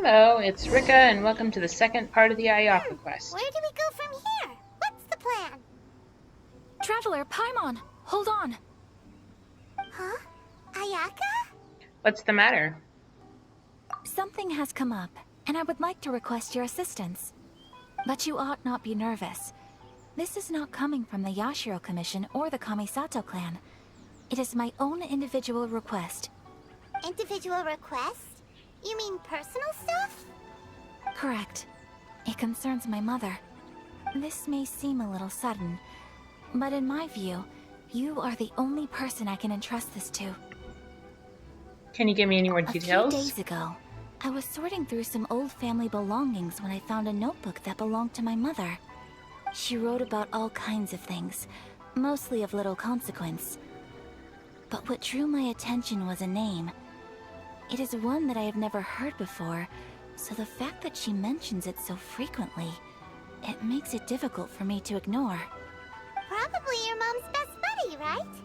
Hello, it's Rika, and welcome to the second part of the Ayaka Where quest. do we go from here? What's the plan? Traveler, Paimon, hold on. Huh? Ayaka? What's the matter? Something has come up, and I would like to request your assistance. But you ought not be nervous. This is not coming from the Yashiro Commission or the Kamisato clan. It is my own individual request. Individual request? You mean personal stuff? Correct. It concerns my mother. This may seem a little sudden, but in my view, you are the only person I can entrust this to. Can you give me any more A few details? days ago, I was sorting through some old family belongings when I found a notebook that belonged to my mother. She wrote about all kinds of things, mostly of little consequence. But what drew my attention was a name. It is one that I have never heard before, so the fact that she mentions it so frequently, it makes it difficult for me to ignore. Probably your mom's best buddy, right?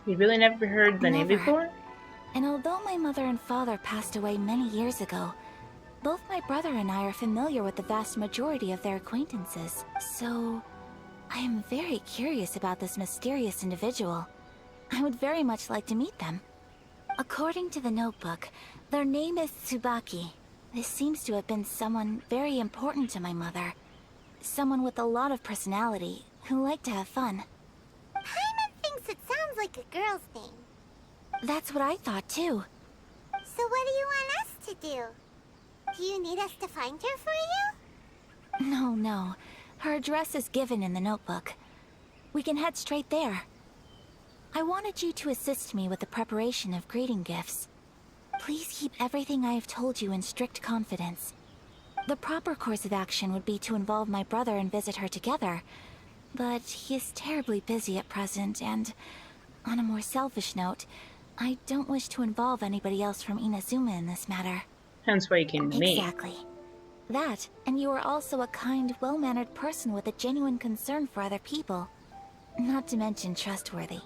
You really never heard the name Never. before? And although my mother and father passed away many years ago, both my brother and I are familiar with the vast majority of their acquaintances. So, I am very curious about this mysterious individual. I would very much like to meet them. According to the notebook, their name is Tsubaki. This seems to have been someone very important to my mother. Someone with a lot of personality, who liked to have fun. Paimon thinks it sounds like a girl's name. That's what I thought too. So what do you want us to do? Do you need us to find her for you? No. Her address is given in the notebook. We can head straight there. I wanted you to assist me with the preparation of greeting gifts. Please keep everything I have told you in strict confidence. The proper course of action would be to involve my brother and visit her together, but he is terribly busy at present, and on a more selfish note, I don't wish to involve anybody else from Inazuma in this matter. Hence why you came to me. Exactly. That, and you are also a kind, well-mannered person with a genuine concern for other people. Not to mention trustworthy.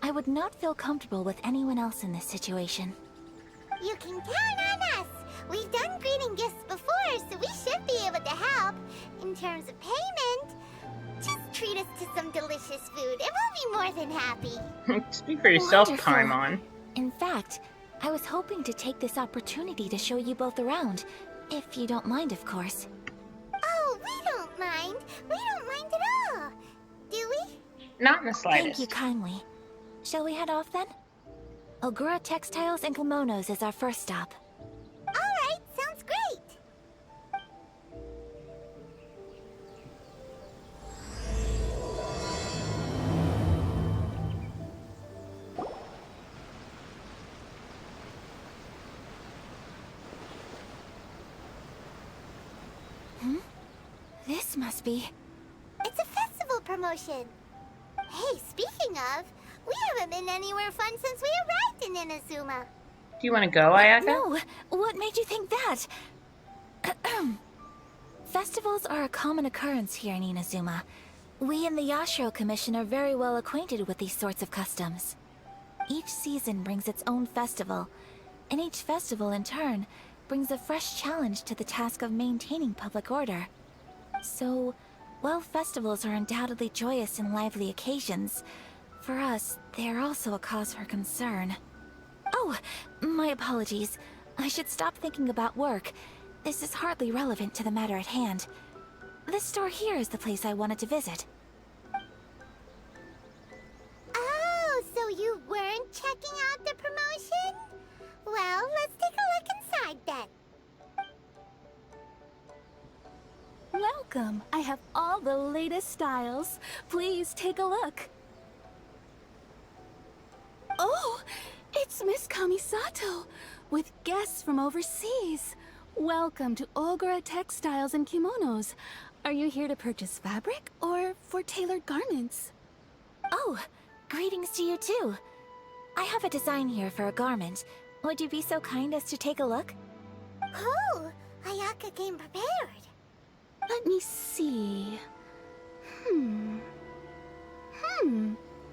I would not feel comfortable with anyone else in this situation. You can count on us. We've done greeting gifts before, so we should be able to help. In terms of payment, just treat us to some delicious food and we'll be more than happy. Speak for yourself, Wonderful. Paimon. In fact, I was hoping to take this opportunity to show you both around. If you don't mind, of course. Oh, we don't mind. We don't mind at all. Do we? Not in the Thank slightest. you kindly. Shall we head off then? Ogura Textiles and Kimonos is our first stop. Alright, sounds great. This must be... It's a festival promotion. Hey, speaking of, we haven't been anywhere fun since we arrived in Inazuma. Do you want to go, Ayaka? No! What made you think that? Festivals are a common occurrence here in Inazuma. We in the Yashiro Commission are very well acquainted with these sorts of customs. Each season brings its own festival, and each festival in turn brings a fresh challenge to the task of maintaining public order. So, while festivals are undoubtedly joyous and lively occasions, for us, they are also a cause for concern. Oh, my apologies. I should stop thinking about work. This is hardly relevant to the matter at hand. This store here is the place I wanted to visit. Oh, so you weren't checking out the promotion? Well, let's take a look inside then. Welcome! I have all the latest styles. Please take a look. Oh, it's Miss Kamisato, with guests from overseas. Welcome to Ogura Textiles and Kimonos. Are you here to purchase fabric or for tailored garments? Oh, greetings to you too. I have a design here for a garment. Would you be so kind as to take a look? Oh, Ayaka came prepared. Let me see.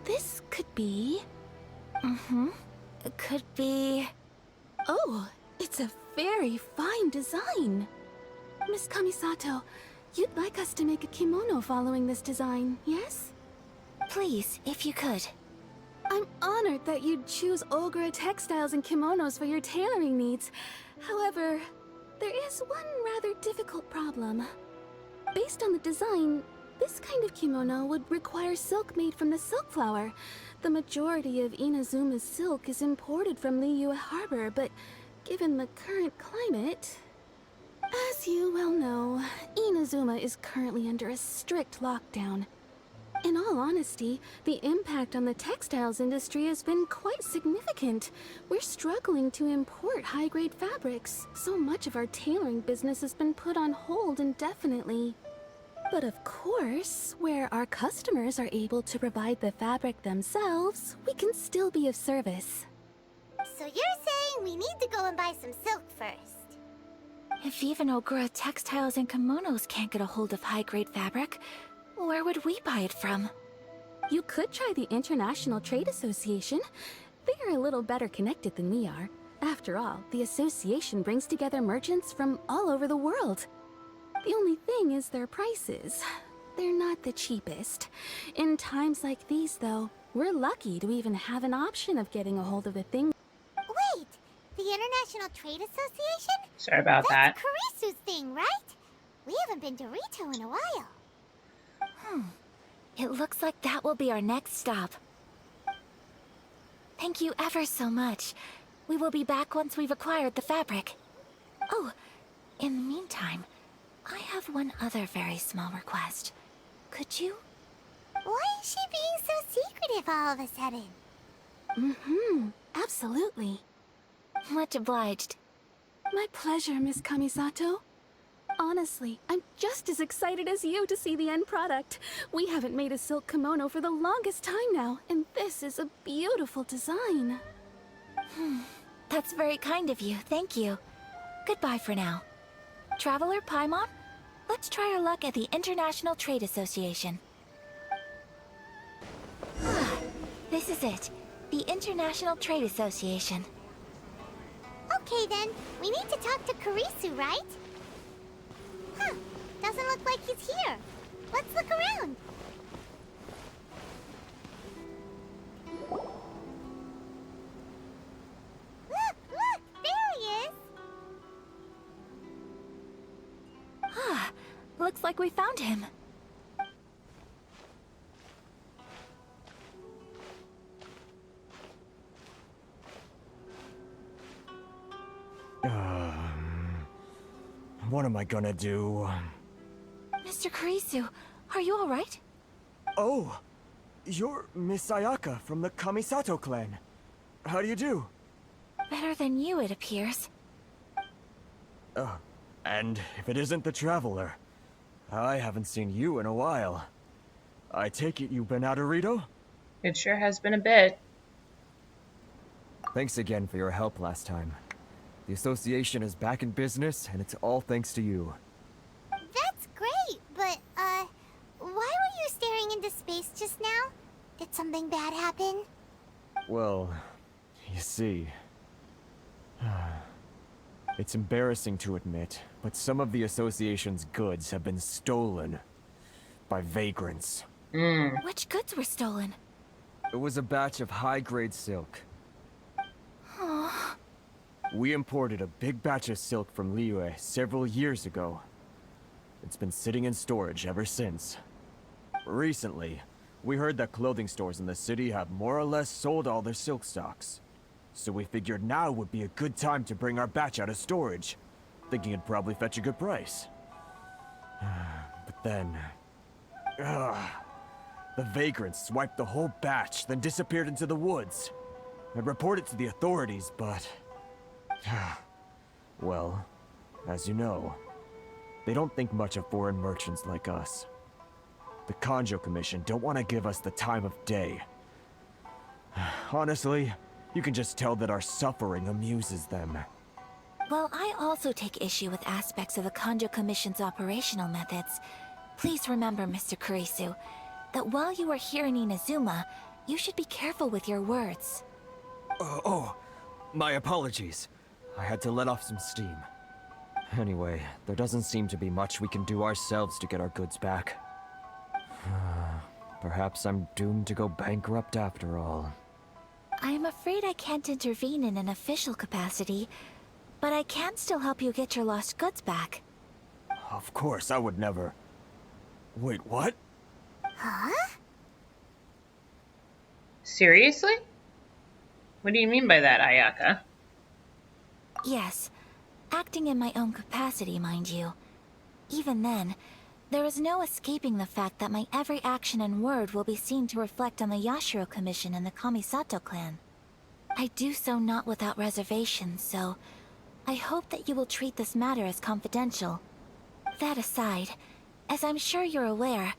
This could be... Could be... Oh, it's a very fine design. Miss Kamisato, you'd like us to make a kimono following this design, yes? Please, if you could. I'm honored that you'd choose Ogura textiles and kimonos for your tailoring needs. However, there is one rather difficult problem. Based on the design, this kind of kimono would require silk made from the silk flower. The majority of Inazuma's silk is imported from Liyue Harbor, but given the current climate... As you well know, Inazuma is currently under a strict lockdown. In all honesty, the impact on the textiles industry has been quite significant. We're struggling to import high-grade fabrics. So much of our tailoring business has been put on hold indefinitely. But of course, where our customers are able to provide the fabric themselves, we can still be of service. So you're saying we need to go and buy some silk first? If even Ogura textiles and kimonos can't get a hold of high-grade fabric, where would we buy it from? You could try the International Trade Association. They're a little better connected than we are. After all, the association brings together merchants from all over the world. The only thing is their prices. They're not the cheapest. In times like these, though, we're lucky to even have an option of getting a hold of the thing. Wait! The International Trade Association? Sorry about that. That's Kurisu's thing, right? We haven't been to Rito in a while. It looks like that will be our next stop. Thank you ever so much. We will be back once we've acquired the fabric. Oh, in the meantime, I have one other very small request. Could you? Why is she being so secretive all of a sudden? Absolutely. Much obliged. My pleasure, Miss Kamisato. Honestly, I'm just as excited as you to see the end product. We haven't made a silk kimono for the longest time now, and this is a beautiful design. That's very kind of you, thank you. Goodbye for now. Traveler Paimon, let's try our luck at the International Trade Association. This is it, the International Trade Association. Okay then, we need to talk to Kurisu, right? Huh, doesn't look like he's here. Let's look around. Look, there he is. Looks like we found him. What am I gonna do? Mr. Kurisu, are you alright? Oh! You're Miss Ayaka from the Kamisato clan. How do you do? Better than you, it appears. And if it isn't the Traveler, I haven't seen you in a while. I take it you've been out of Rito? It sure has been a bit. Thanks again for your help last time. The association is back in business, and it's all thanks to you. That's great, but, why were you staring into space just now? Did something bad happen? Well, you see... It's embarrassing to admit, but some of the association's goods have been stolen by vagrants. Which goods were stolen? It was a batch of high-grade silk. We imported a big batch of silk from Liyue several years ago. It's been sitting in storage ever since. Recently, we heard that clothing stores in the city have more or less sold all their silk stocks. So we figured now would be a good time to bring our batch out of storage, thinking it'd probably fetch a good price. But then... the vagrants swiped the whole batch, then disappeared into the woods. I reported to the authorities, but... well, as you know, they don't think much of foreign merchants like us. The Kanjo Commission don't want to give us the time of day. Honestly, you can just tell that our suffering amuses them. Well, I also take issue with aspects of the Kanjo Commission's operational methods. Please remember, Mr. Kurisu, that while you are here in Inazuma, you should be careful with your words. Oh, my apologies. I had to let off some steam. Anyway, there doesn't seem to be much we can do ourselves to get our goods back. Perhaps I'm doomed to go bankrupt after all. I'm afraid I can't intervene in an official capacity, but I can still help you get your lost goods back. Of course, I would never... Wait, what? Huh? Seriously? What do you mean by that, Ayaka? Yes, acting in my own capacity, mind you. Even then, there is no escaping the fact that my every action and word will be seen to reflect on the Yashiro Commission and the Kamisato clan. I do so not without reservations, so I hope that you will treat this matter as confidential. That aside, as I'm sure you're aware,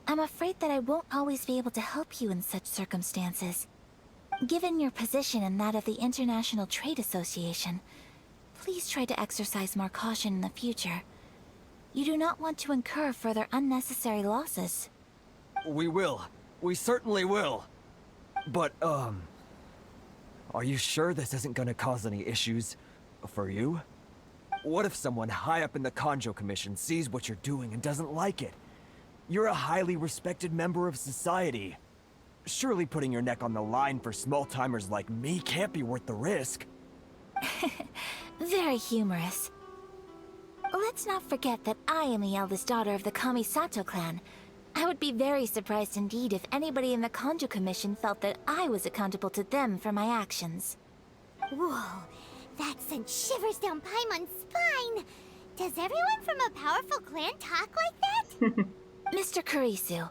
I'm afraid that I won't always be able to help you in such circumstances. Given your position and that of the International Trade Association, please try to exercise more caution in the future. You do not want to incur further unnecessary losses. We will. We certainly will. But, are you sure this isn't gonna cause any issues for you? What if someone high up in the Kanjo Commission sees what you're doing and doesn't like it? You're a highly respected member of society. Surely putting your neck on the line for small-timers like me can't be worth the risk. Very humorous. Let's not forget that I am the eldest daughter of the Kamisato clan. I would be very surprised indeed if anybody in the Kanjo Commission felt that I was accountable to them for my actions. Whoa, that sent shivers down Paimon's spine. Does everyone from a powerful clan talk like that? Mr. Kurisu,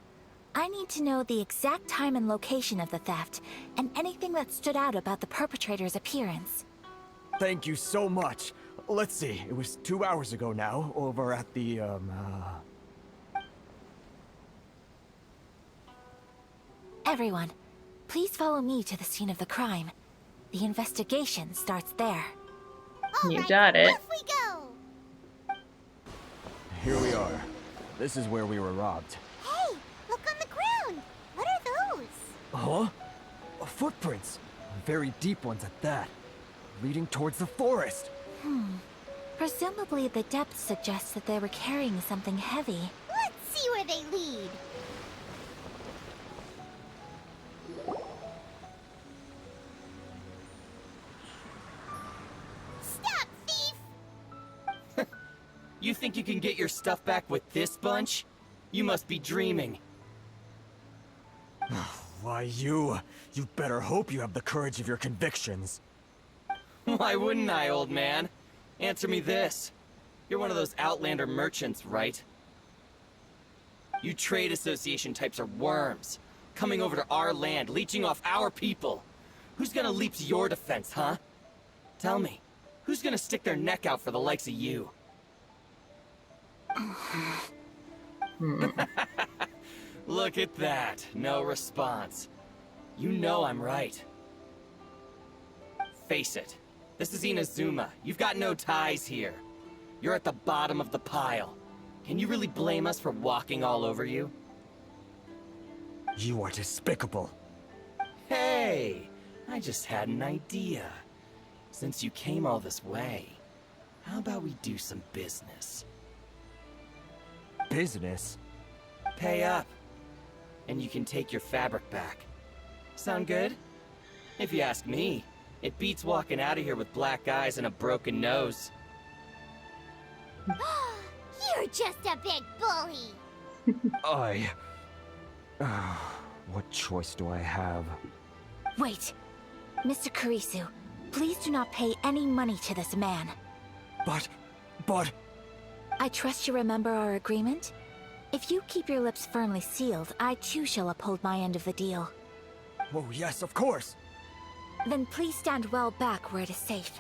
I need to know the exact time and location of the theft, and anything that stood out about the perpetrator's appearance. Thank you so much. Let's see, it was 2 hours ago now, over at the, Everyone, please follow me to the scene of the crime. The investigation starts there. You got it. Off we go! Here we are. This is where we were robbed. Hey, look on the ground! What are those? Huh? Footprints. Very deep ones at that. Leading towards the forest. Presumably the depth suggests that they were carrying something heavy. Let's see where they lead. Stop, thief! You think you can get your stuff back with this bunch? You must be dreaming. Why, you better hope you have the courage of your convictions. Why wouldn't I, old man? Answer me this. You're one of those Outlander merchants, right? You trade association types are worms. Coming over to our land, leeching off our people. Who's gonna leap to your defense, huh? Tell me, who's gonna stick their neck out for the likes of you? Look at that. No response. You know I'm right. Face it. This is Inazuma. You've got no ties here. You're at the bottom of the pile. Can you really blame us for walking all over you? You are despicable. Hey! I just had an idea. Since you came all this way, how about we do some business? Business? Pay up. And you can take your fabric back. Sound good? If you ask me, it beats walking out of here with black eyes and a broken nose. You're just a big bully! What choice do I have? Wait. Mr. Kurisu, please do not pay any money to this man. But... I trust you remember our agreement? If you keep your lips firmly sealed, I too shall uphold my end of the deal. Oh yes, of course! Then please stand well back where it is safe.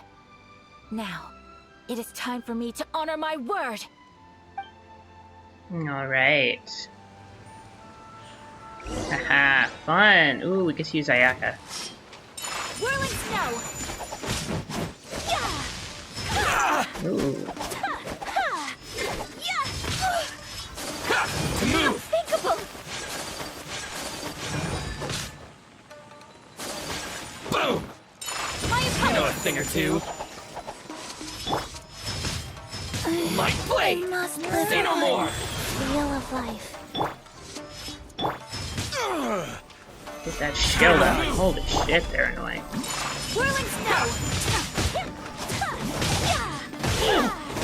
Now, it is time for me to honor my word! Alright. Haha, fun. Ooh, we could use Ayaka. Whirling snow! Ooh. Unthinkable! Boom! My You know a opponent! thing or two. My I blade! must live Say no on. more! Wheel of life. Get that shield up. Holy shit, they're annoying. Whirling snow.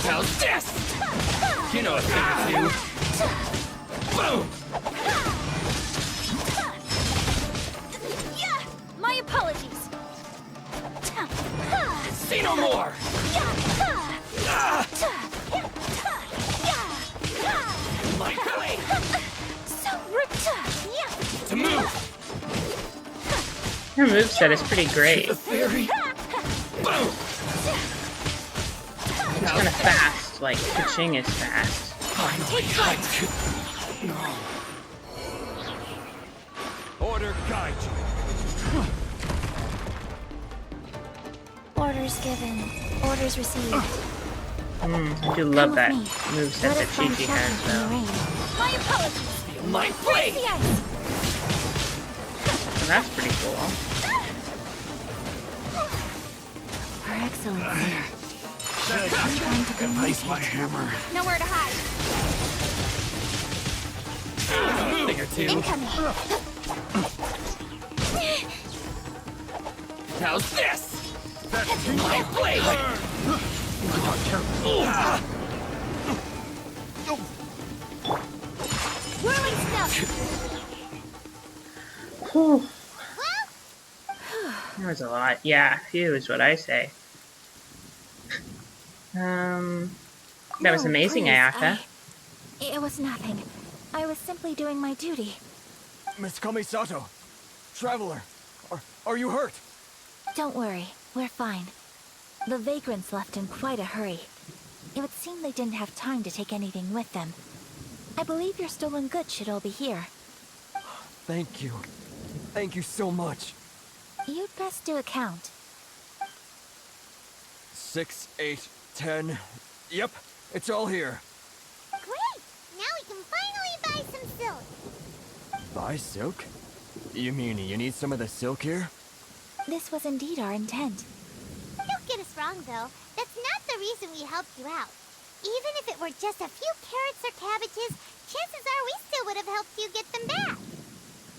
How's this? You know a thing or two. Boom! My apologies. Say no more! My blade! So rude. To move! Her moveset is pretty great. The theory! Boom! It's kind of fast, like Kuching is fast. Finally, I could... Order guide you. Orders given. Orders received. I do love that Come with me. moveset Let that us find Chi-Chi shelter has, from the though. rain. My apologies. Feel my blade! The ice. So that's pretty cool. Her Excellency. Replace my hammer. Nowhere to hide. A thing or two. Incoming. How's this? My blade! Whirling snow. Whew. That was a lot. Yeah, phew is what I say. That was No, amazing, please, Ayaka. It was nothing. I was simply doing my duty. Miss Kamisato. Traveler. Are you hurt? Don't worry, we're fine. The vagrants left in quite a hurry. It would seem they didn't have time to take anything with them. I believe your stolen goods should all be here. Thank you. Thank you so much. You'd best do a count. 6, 8, 10. Yep, it's all here. Great! Now we can finally buy some silk. Buy silk? You mean you need some of the silk here? This was indeed our intent. Don't get us wrong, though. That's not the reason we helped you out. Even if it were just a few carrots or cabbages, chances are we still would have helped you get them back.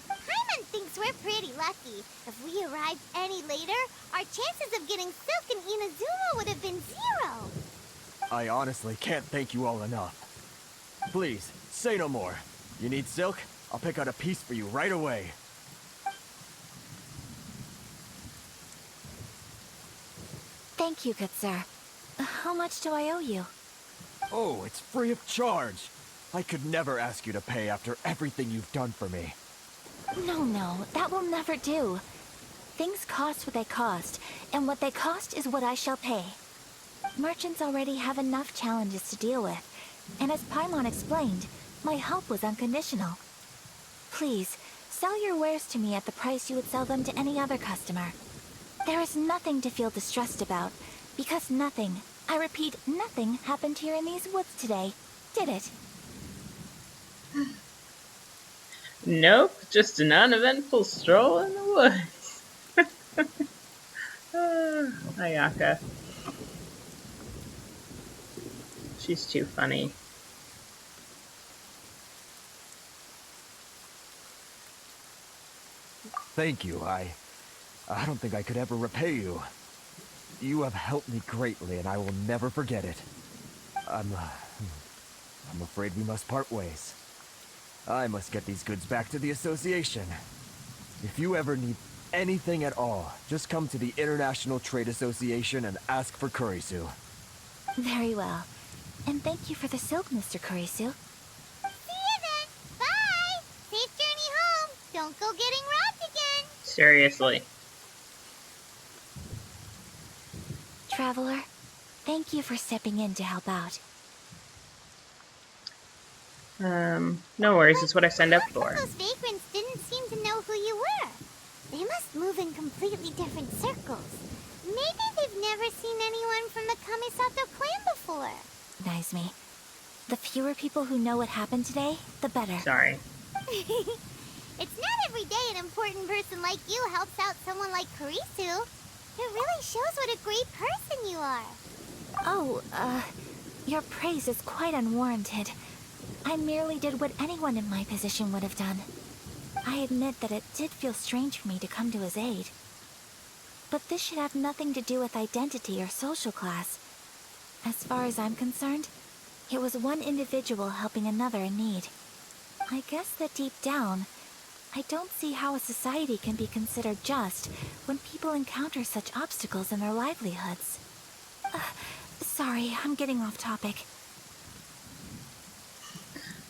Paimon thinks we're pretty lucky. If we arrived any later, our chances of getting silk in Inazuma would have been 0. I honestly can't thank you all enough. Please, say no more. You need silk? I'll pick out a piece for you right away. Thank you, good sir. How much do I owe you? Oh, it's free of charge. I could never ask you to pay after everything you've done for me. No, that will never do. Things cost what they cost, and what they cost is what I shall pay. Merchants already have enough challenges to deal with, and as Paimon explained, my help was unconditional. Please, sell your wares to me at the price you would sell them to any other customer. There is nothing to feel distressed about, because nothing, I repeat, nothing happened here in these woods today, did it? Nope, just an uneventful stroll in the woods. Ayaka. She's too funny. Thank you. I don't think I could ever repay you. You have helped me greatly, and I will never forget it. I'm afraid we must part ways. I must get these goods back to the association. If you ever need anything at all, just come to the International Trade Association and ask for Kurisu. Very well. And thank you for the silk, Mr. Kurisu. See you then. Bye. Safe journey home. Don't go getting robbed again. Seriously. Traveler, thank you for stepping in to help out. No worries, it's what I signed up for. Those vagrants didn't seem to know who you were. They must move in completely different circles. Maybe they've never seen anyone from the Kamisato clan before. Naizumi, the fewer people who know what happened today, the better. Sorry. It's not every day an important person like you helps out someone like Kurisu. It really shows what a great person you are. Oh, Your praise is quite unwarranted. I merely did what anyone in my position would have done. I admit that it did feel strange for me to come to his aid. But this should have nothing to do with identity or social class. As far as I'm concerned, it was one individual helping another in need. I guess that deep down, I don't see how a society can be considered just when people encounter such obstacles in their livelihoods. Sorry, I'm getting off topic.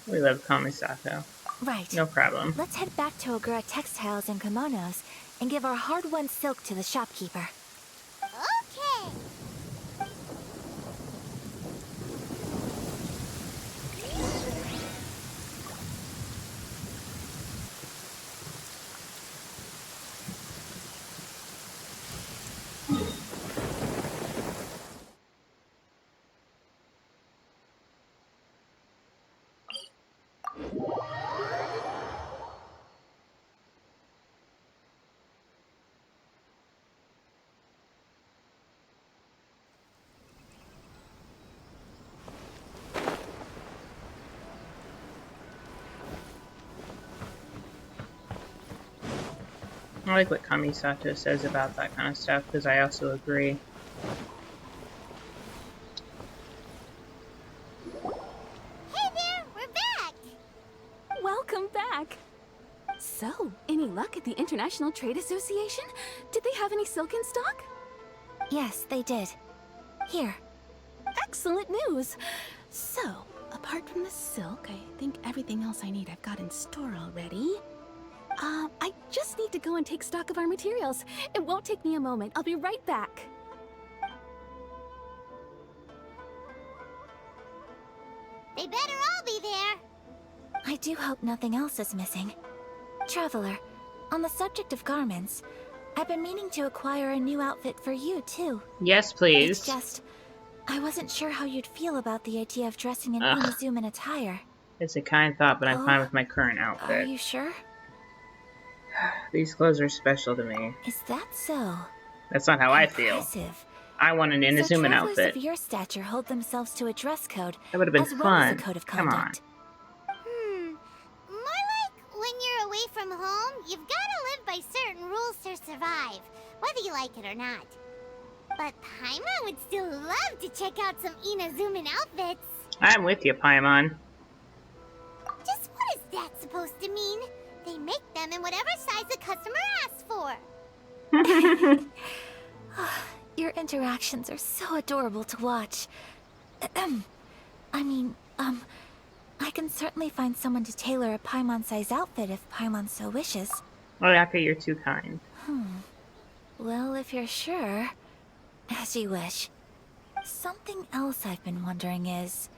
We love Kamisato. Right. No problem. Let's head back to Ogura Textiles and Kimonos and give our hard-won silk to the shopkeeper. Okay. I like what Kamisato says about that kind of stuff, because I also agree. Hey there, we're back. Welcome back. So, any luck at the International Trade Association? Did they have any silk in stock? Yes, they did. Here. Excellent news. So, apart from the silk, I think everything else I need I've got in store already. I just need to go and take stock of our materials. It won't take me a moment. I'll be right back. They better all be there. I do hope nothing else is missing. Traveler, on the subject of garments, I've been meaning to acquire a new outfit for you, too. Yes, please. It's just, I wasn't sure how you'd feel about the idea of dressing in Ugh. Inazuman attire. It's a kind thought, but I'm Oh, fine with my current Are outfit. you sure? These clothes are special to me. Is that so? That's not how I feel. Impressive. I want an So Inazuman travelers outfit. of your stature hold themselves to a dress code, That would have been as well fun. as a code of Come on. conduct. More like when you're away from home, you've got to live by certain rules to survive, whether you like it or not. But Paimon would still love to check out some Inazuman outfits. I'm with you, Paimon. Just what is that supposed to mean? They make them in whatever size the customer asks for. Your interactions are so adorable to watch. I can certainly find someone to tailor a Paimon-size outfit if Paimon so wishes. Ayaka, you're too kind. Well, if you're sure, as you wish. Something else I've been wondering is,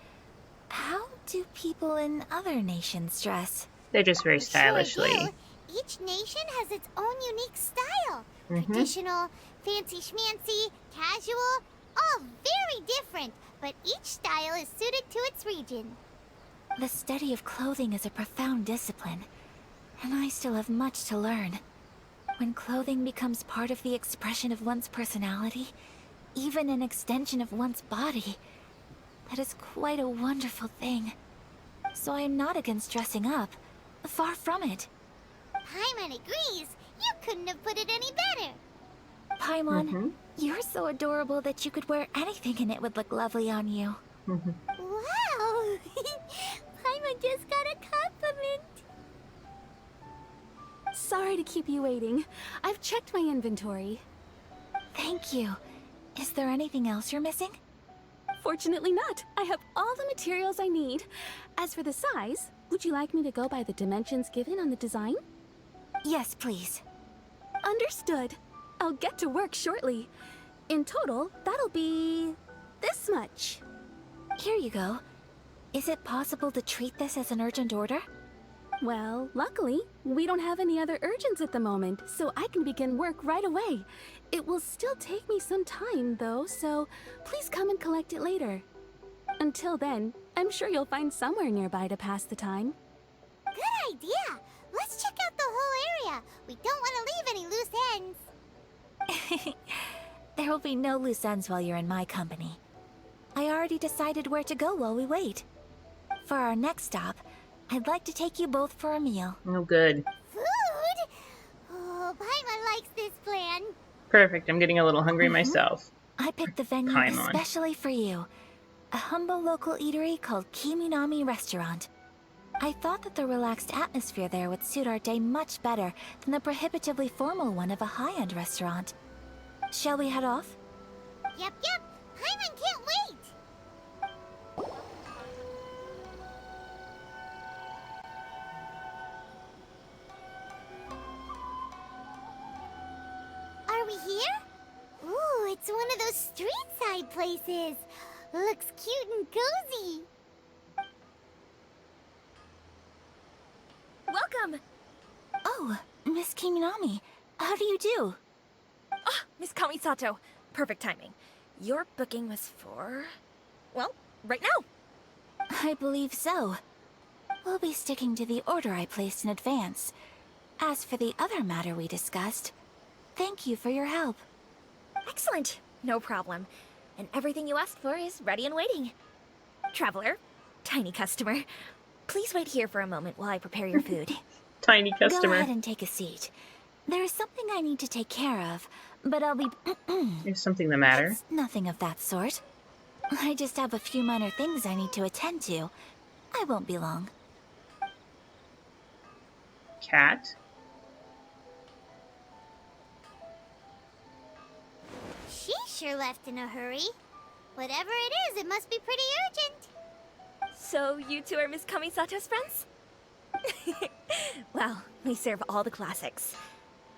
how do people in other nations dress? They're just very stylishly. Sure do. Each nation has its own unique style. Traditional, fancy schmancy, casual, all very different, but each style is suited to its region. The study of clothing is a profound discipline, and I still have much to learn. When clothing becomes part of the expression of one's personality, even an extension of one's body, that is quite a wonderful thing. So I am not against dressing up. Far from it. Paimon agrees. You couldn't have put it any better. Paimon, you're so adorable that you could wear anything and it would look lovely on you. Wow! Paimon just got a compliment. Sorry to keep you waiting. I've checked my inventory. Thank you. Is there anything else you're missing? Fortunately not. I have all the materials I need. As for the size, would you like me to go by the dimensions given on the design? Yes, please. Understood. I'll get to work shortly. In total, that'll be this much. Here you go. Is it possible to treat this as an urgent order? Well, luckily, we don't have any other urgents at the moment, so I can begin work right away. It will still take me some time, though, so please come and collect it later. Until then, I'm sure you'll find somewhere nearby to pass the time. Good idea. Let's check out the whole area. We don't want to leave any loose ends. There will be no loose ends while you're in my company. I already decided where to go while we wait. For our next stop, I'd like to take you both for a meal. Oh, good. Food? Oh, Paimon likes this plan. Perfect. I'm getting a little hungry myself. I picked the venue Paimon. especially for you. A humble local eatery called Kiminami Restaurant. I thought that the relaxed atmosphere there would suit our day much better than the prohibitively formal one of a high-end restaurant. Shall we head off? Yep. Paimon can't wait. Are we here? Ooh, it's one of those street-side places. Looks cute and cozy. Welcome! Oh, Miss Kiminami, how do you do? Ah, Miss Kamisato. Perfect timing. Your booking was for... well, right now. I believe so. We'll be sticking to the order I placed in advance. As for the other matter we discussed, thank you for your help. Excellent. No problem. And everything you asked for is ready and waiting. Traveler, tiny customer, please wait here for a moment while I prepare your food. Tiny Go customer. ahead and take a seat. There is something I need to take care of, but I'll be... There's something the matter. It's nothing of that sort. I just have a few minor things I need to attend to. I won't be long. Cat. She sure left in a hurry. Whatever it is, it must be pretty urgent. So, you two are Miss Kamisato's friends? Well, we serve all the classics.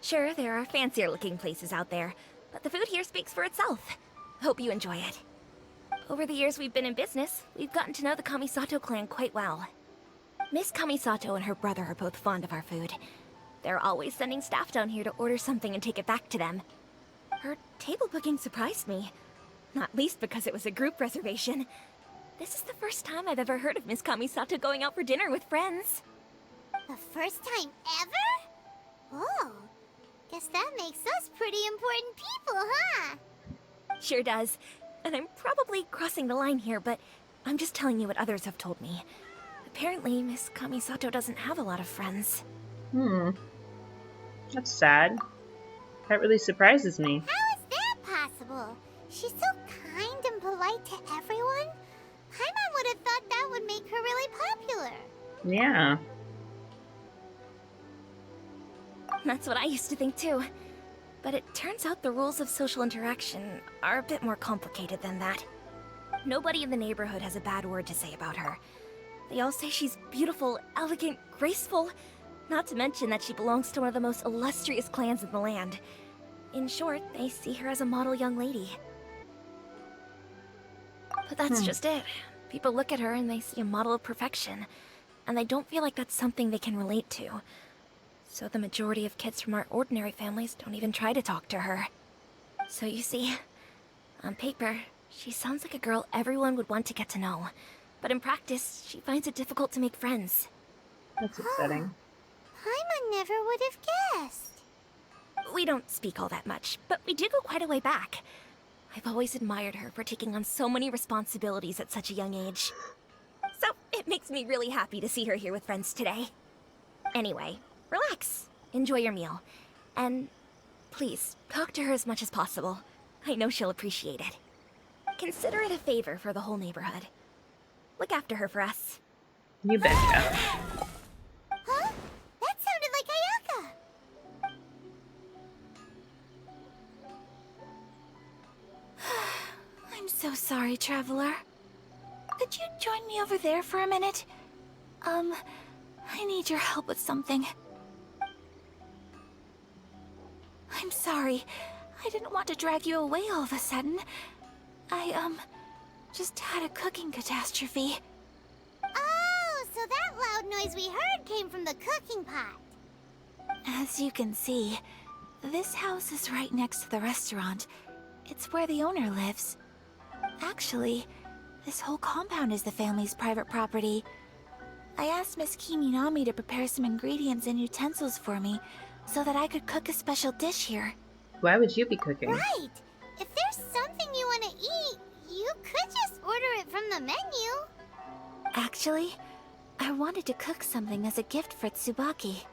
Sure, there are fancier looking places out there, but the food here speaks for itself. Hope you enjoy it. Over the years we've been in business, we've gotten to know the Kamisato clan quite well. Miss Kamisato and her brother are both fond of our food. They're always sending staff down here to order something and take it back to them. Her table booking surprised me, not least because it was a group reservation. This is the first time I've ever heard of Miss Kamisato going out for dinner with friends. The first time ever? Oh, guess that makes us pretty important people, huh? Sure does. And I'm probably crossing the line here, but I'm just telling you what others have told me. Apparently, Miss Kamisato doesn't have a lot of friends. That's sad. That really surprises me. How is that possible? She's so kind and polite to everyone. Paimon would have thought that would make her really popular. Yeah. That's what I used to think too. But it turns out the rules of social interaction are a bit more complicated than that. Nobody in the neighborhood has a bad word to say about her. They all say she's beautiful, elegant, graceful, not to mention that she belongs to one of the most illustrious clans in the land. In short, they see her as a model young lady. But that's just it. People look at her and they see a model of perfection, and they don't feel like that's something they can relate to. So the majority of kids from our ordinary families don't even try to talk to her. So you see, on paper, she sounds like a girl everyone would want to get to know. But in practice, she finds it difficult to make friends. That's upsetting. Paimon never would have guessed. We don't speak all that much, but we do go quite a way back. I've always admired her for taking on so many responsibilities at such a young age. So it makes me really happy to see her here with friends today. Anyway, relax, enjoy your meal, and please, talk to her as much as possible. I know she'll appreciate it. Consider it a favor for the whole neighborhood. Look after her for us. You betcha. Huh? That sounded like Ayaka. I'm so sorry, traveler. Could you join me over there for a minute? I need your help with something. I'm sorry. I didn't want to drag you away all of a sudden. I, just had a cooking catastrophe. Oh, so that loud noise we heard came from the cooking pot. As you can see, this house is right next to the restaurant. It's where the owner lives. Actually, this whole compound is the family's private property. I asked Miss Kiminami to prepare some ingredients and utensils for me so that I could cook a special dish here. Why would you be cooking? Right. If there's something you want to eat, you You could just order it from the menu. Actually, I wanted to cook something as a gift for Tsubaki.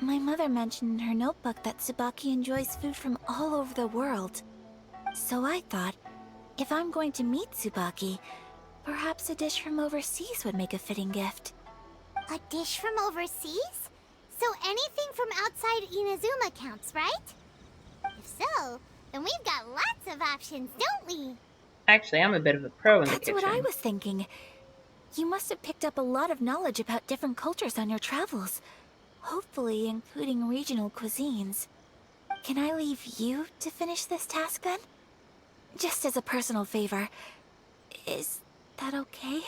My mother mentioned in her notebook that Tsubaki enjoys food from all over the world. So I thought, if I'm going to meet Tsubaki, perhaps a dish from overseas would make a fitting gift. A dish from overseas? So anything from outside Inazuma counts, right? If so, then we've got lots of options, don't we? Actually, I'm a bit of a pro in the That's kitchen. what I was thinking. You must have picked up a lot of knowledge about different cultures on your travels. Hopefully including regional cuisines. Can I leave you to finish this task then? Just as a personal favor. Is that okay?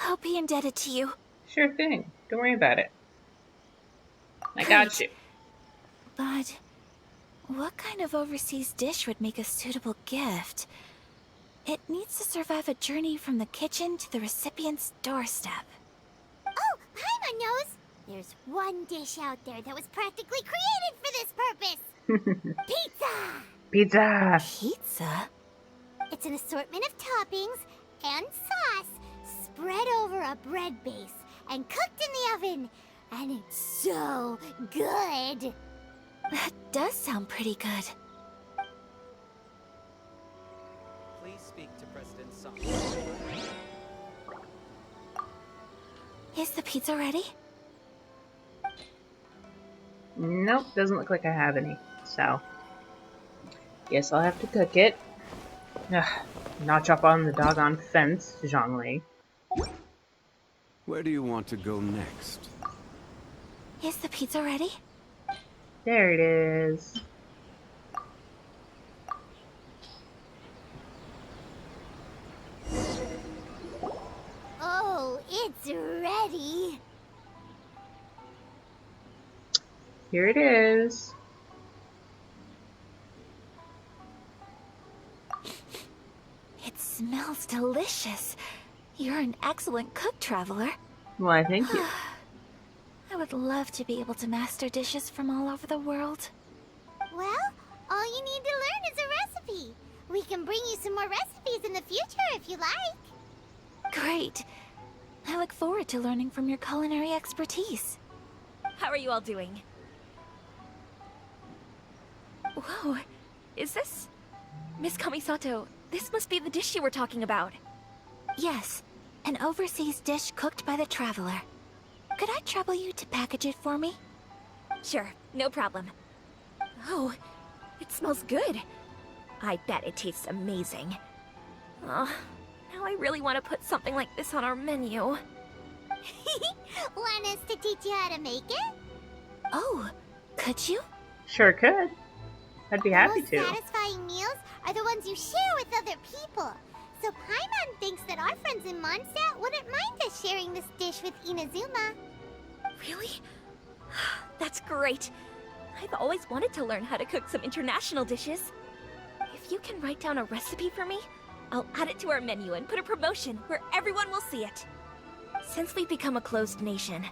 I'll be indebted to you. Sure thing. Don't worry about it. I Great. got you. But what kind of overseas dish would make a suitable gift? It needs to survive a journey from the kitchen to the recipient's doorstep. Oh, Paimon knows! There's one dish out there that was practically created for this purpose! Pizza! Pizza! Pizza? It's an assortment of toppings and sauce spread over a bread base and cooked in the oven. And it's so good! That does sound pretty good. Please speak to President Song. Is the pizza ready? Nope, doesn't look like I have any. So, guess I'll have to cook it. Ugh, notch up on the doggone fence, Zhongli. Where do you want to go next? Is the pizza ready? There it is. Oh, it's ready! Here it is. It smells delicious. You're an excellent cook, Traveler. Why, thank you. I would love to be able to master dishes from all over the world. Well, all you need to learn is a recipe. We can bring you some more recipes in the future if you like. Great. I look forward to learning from your culinary expertise. How are you all doing? Whoa, is this... Miss Kamisato, this must be the dish you were talking about. Yes, an overseas dish cooked by the Traveler. Could I trouble you to package it for me? Sure, no problem. Oh, it smells good. I bet it tastes amazing. Oh, now I really want to put something like this on our menu. Want us to teach you how to make it? Oh, could you? Sure could. I'd be happy The to. most satisfying meals are the ones you share with other people. So Paimon thinks that our friends in Mondstadt wouldn't mind us sharing this dish with Inazuma. Really? That's great. I've always wanted to learn how to cook some international dishes. If you can write down a recipe for me, I'll add it to our menu and put a promotion where everyone will see it. Since we've become a closed nation,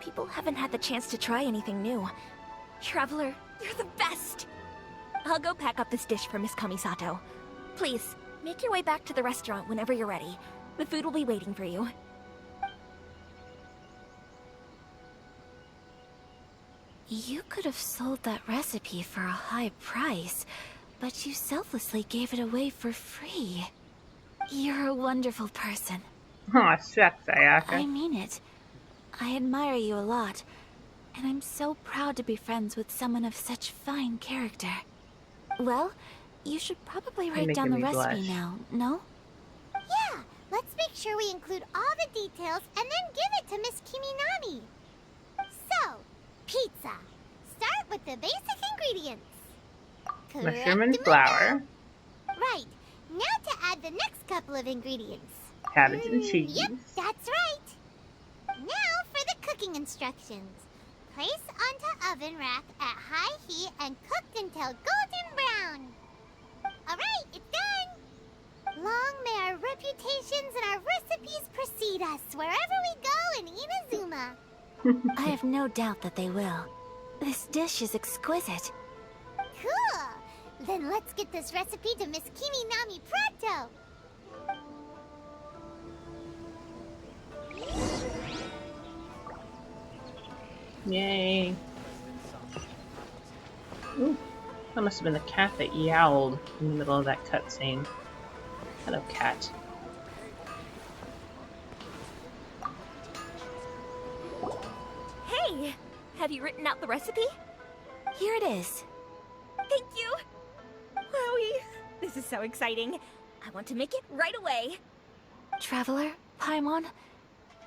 people haven't had the chance to try anything new. Traveler, you're the best! I'll go pack up this dish for Miss Kamisato. Please, make your way back to the restaurant whenever you're ready. The food will be waiting for you. You could have sold that recipe for a high price, but you selflessly gave it away for free. You're a wonderful person. Aw, shucks, I Ayaka. mean it. I admire you a lot, and I'm so proud to be friends with someone of such fine character. Well, you should probably write down the making me recipe blush. now, no? Yeah, let's make sure we include all the details and then give it to Miss Kiminami. So, pizza. Start with the basic ingredients. Mushroom and Correct, flour, Right. Now to add the next couple of ingredients. cabbage and cheese. Yep, that's right. Now for the cooking instructions. Place onto oven rack at high heat and cooked until golden brown. Alright, it's done. Long may our reputations and our recipes precede us wherever we go in Inazuma. I have no doubt that they will. This dish is exquisite. Cool. Then let's get this recipe to Miss Kiminami pronto. Yay. Ooh, that must have been the cat that yowled in the middle of that cutscene. Hello, cat. Hey! Have you written out the recipe? Here it is. Thank you! Wowie! This is so exciting. I want to make it right away. Traveler, Paimon,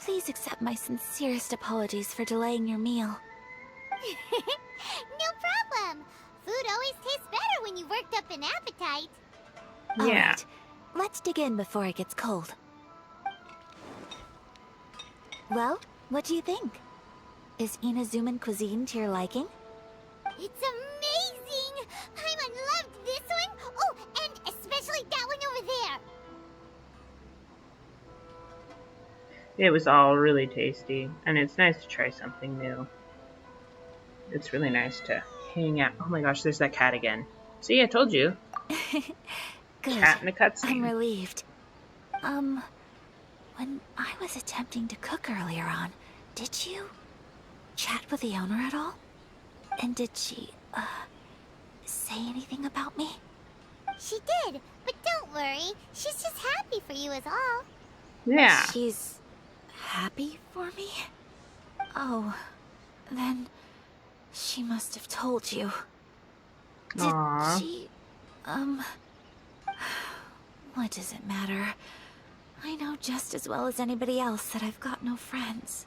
please accept my sincerest apologies for delaying your meal. No problem. Food always tastes better when you've worked up an appetite. Yeah. Alright, let's dig in before it gets cold. Well, what do you think? Is Inazuman cuisine to your liking? It's amazing! Paimon loved this one! Oh, and especially that one over there! It was all really tasty, and it's nice to try something new. It's really nice to hang out. Oh my gosh, there's that cat again. See, I told you. Good. Cat in a I'm cutscene. relieved. When I was attempting to cook earlier on, did you chat with the owner at all? And did she, say anything about me? She did, but don't worry. She's just happy for you is all. Yeah. She's happy for me? Oh, then she must have told you. Did Aww. she, what does it matter? I know just as well as anybody else that I've got no friends.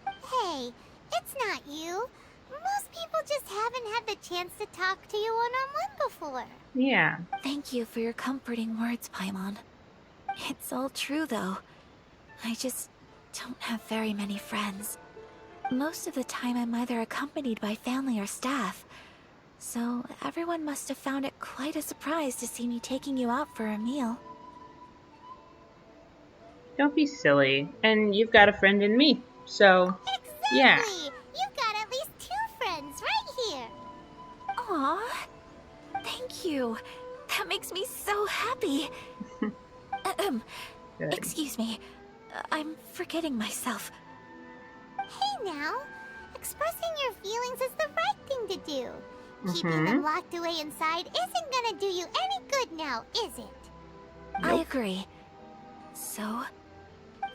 Hey, it's not you. Most people just haven't had the chance to talk to you one-on-one before. Yeah. Thank you for your comforting words, Paimon. It's all true, though. I just don't have very many friends. Most of the time I'm either accompanied by family or staff. So everyone must have found it quite a surprise to see me taking you out for a meal. Don't be silly. And you've got a friend in me. So, Exactly! yeah. You've got at least 2 friends right here. Aw, thank you. That makes me so happy. Good. Excuse me. I'm forgetting myself. Hey now, expressing your feelings is the right thing to do. Keeping them locked away inside isn't gonna do you any good now, is it? I agree. So,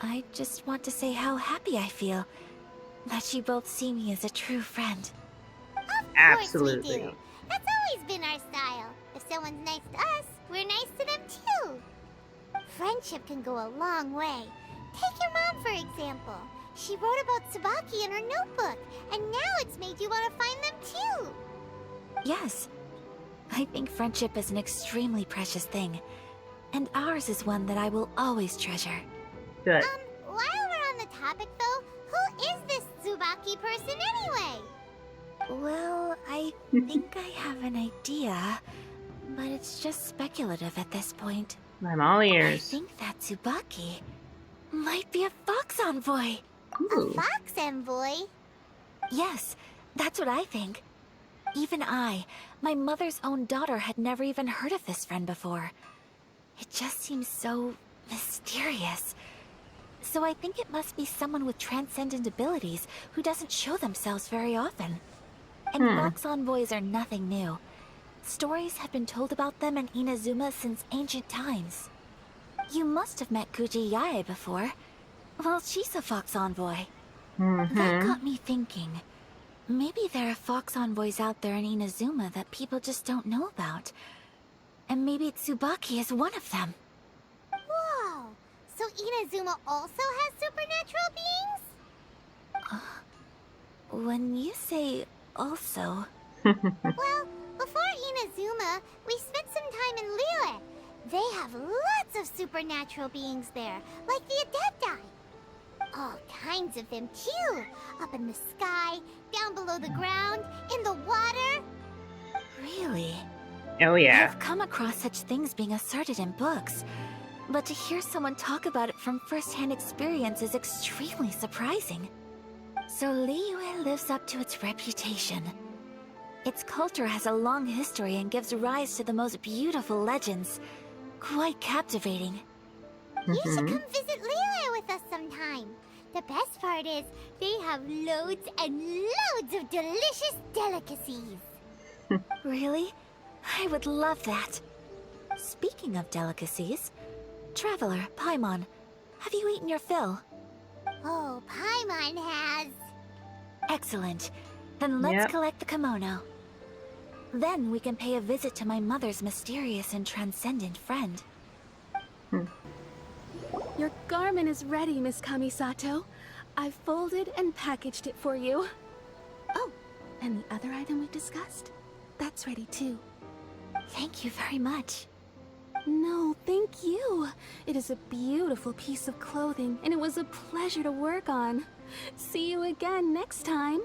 I just want to say how happy I feel that you both see me as a true friend. Of course we Absolutely. do. That's always been our style. If someone's nice to us, we're nice to them too. Friendship can go a long way. Take your mom, for example. She wrote about Tsubaki in her notebook, and now it's made you want to find them too. Yes, I think friendship is an extremely precious thing, and ours is one that I will always treasure. Good. While we're on the topic though, who is this Tsubaki person anyway? Well, I think I have an idea, but it's just speculative at this point. I'm all I ears. think that Tsubaki might be a fox envoy. Ooh. A fox envoy? Yes, that's what I think. Even I, my mother's own daughter, had never even heard of this friend before. It just seems so mysterious. So I think it must be someone with transcendent abilities who doesn't show themselves very often. And fox envoys are nothing new. Stories have been told about them in Inazuma since ancient times. You must have met Kuji Yae before. Well, she's a fox envoy. That got me thinking. Maybe there are fox envoys out there in Inazuma that people just don't know about. And maybe Tsubaki is one of them. Whoa! So Inazuma also has supernatural beings? When you say also... Well, before Inazuma, we spent some time in Liyue. They have lots of supernatural beings there, like the Adepti. All kinds of them too. Up in the sky, down below the ground, in the water. Really? Oh yeah. I've come across such things being asserted in books, but to hear someone talk about it from first-hand experience is extremely surprising. So Liyue lives up to its reputation. Its culture has a long history and gives rise to the most beautiful legends. Quite captivating. You should come visit Liyue with us sometime. The best part is, they have loads and loads of delicious delicacies. Really? I would love that. Speaking of delicacies, Traveler, Paimon, have you eaten your fill? Oh, Paimon has. Excellent. Then let's Yep. collect the kimono. Then we can pay a visit to my mother's mysterious and transcendent friend. Your garment is ready, Miss Kamisato. I've folded and packaged it for you. Oh, and the other item we discussed? That's ready too. Thank you very much. No, thank you. It is a beautiful piece of clothing, and it was a pleasure to work on. See you again next time.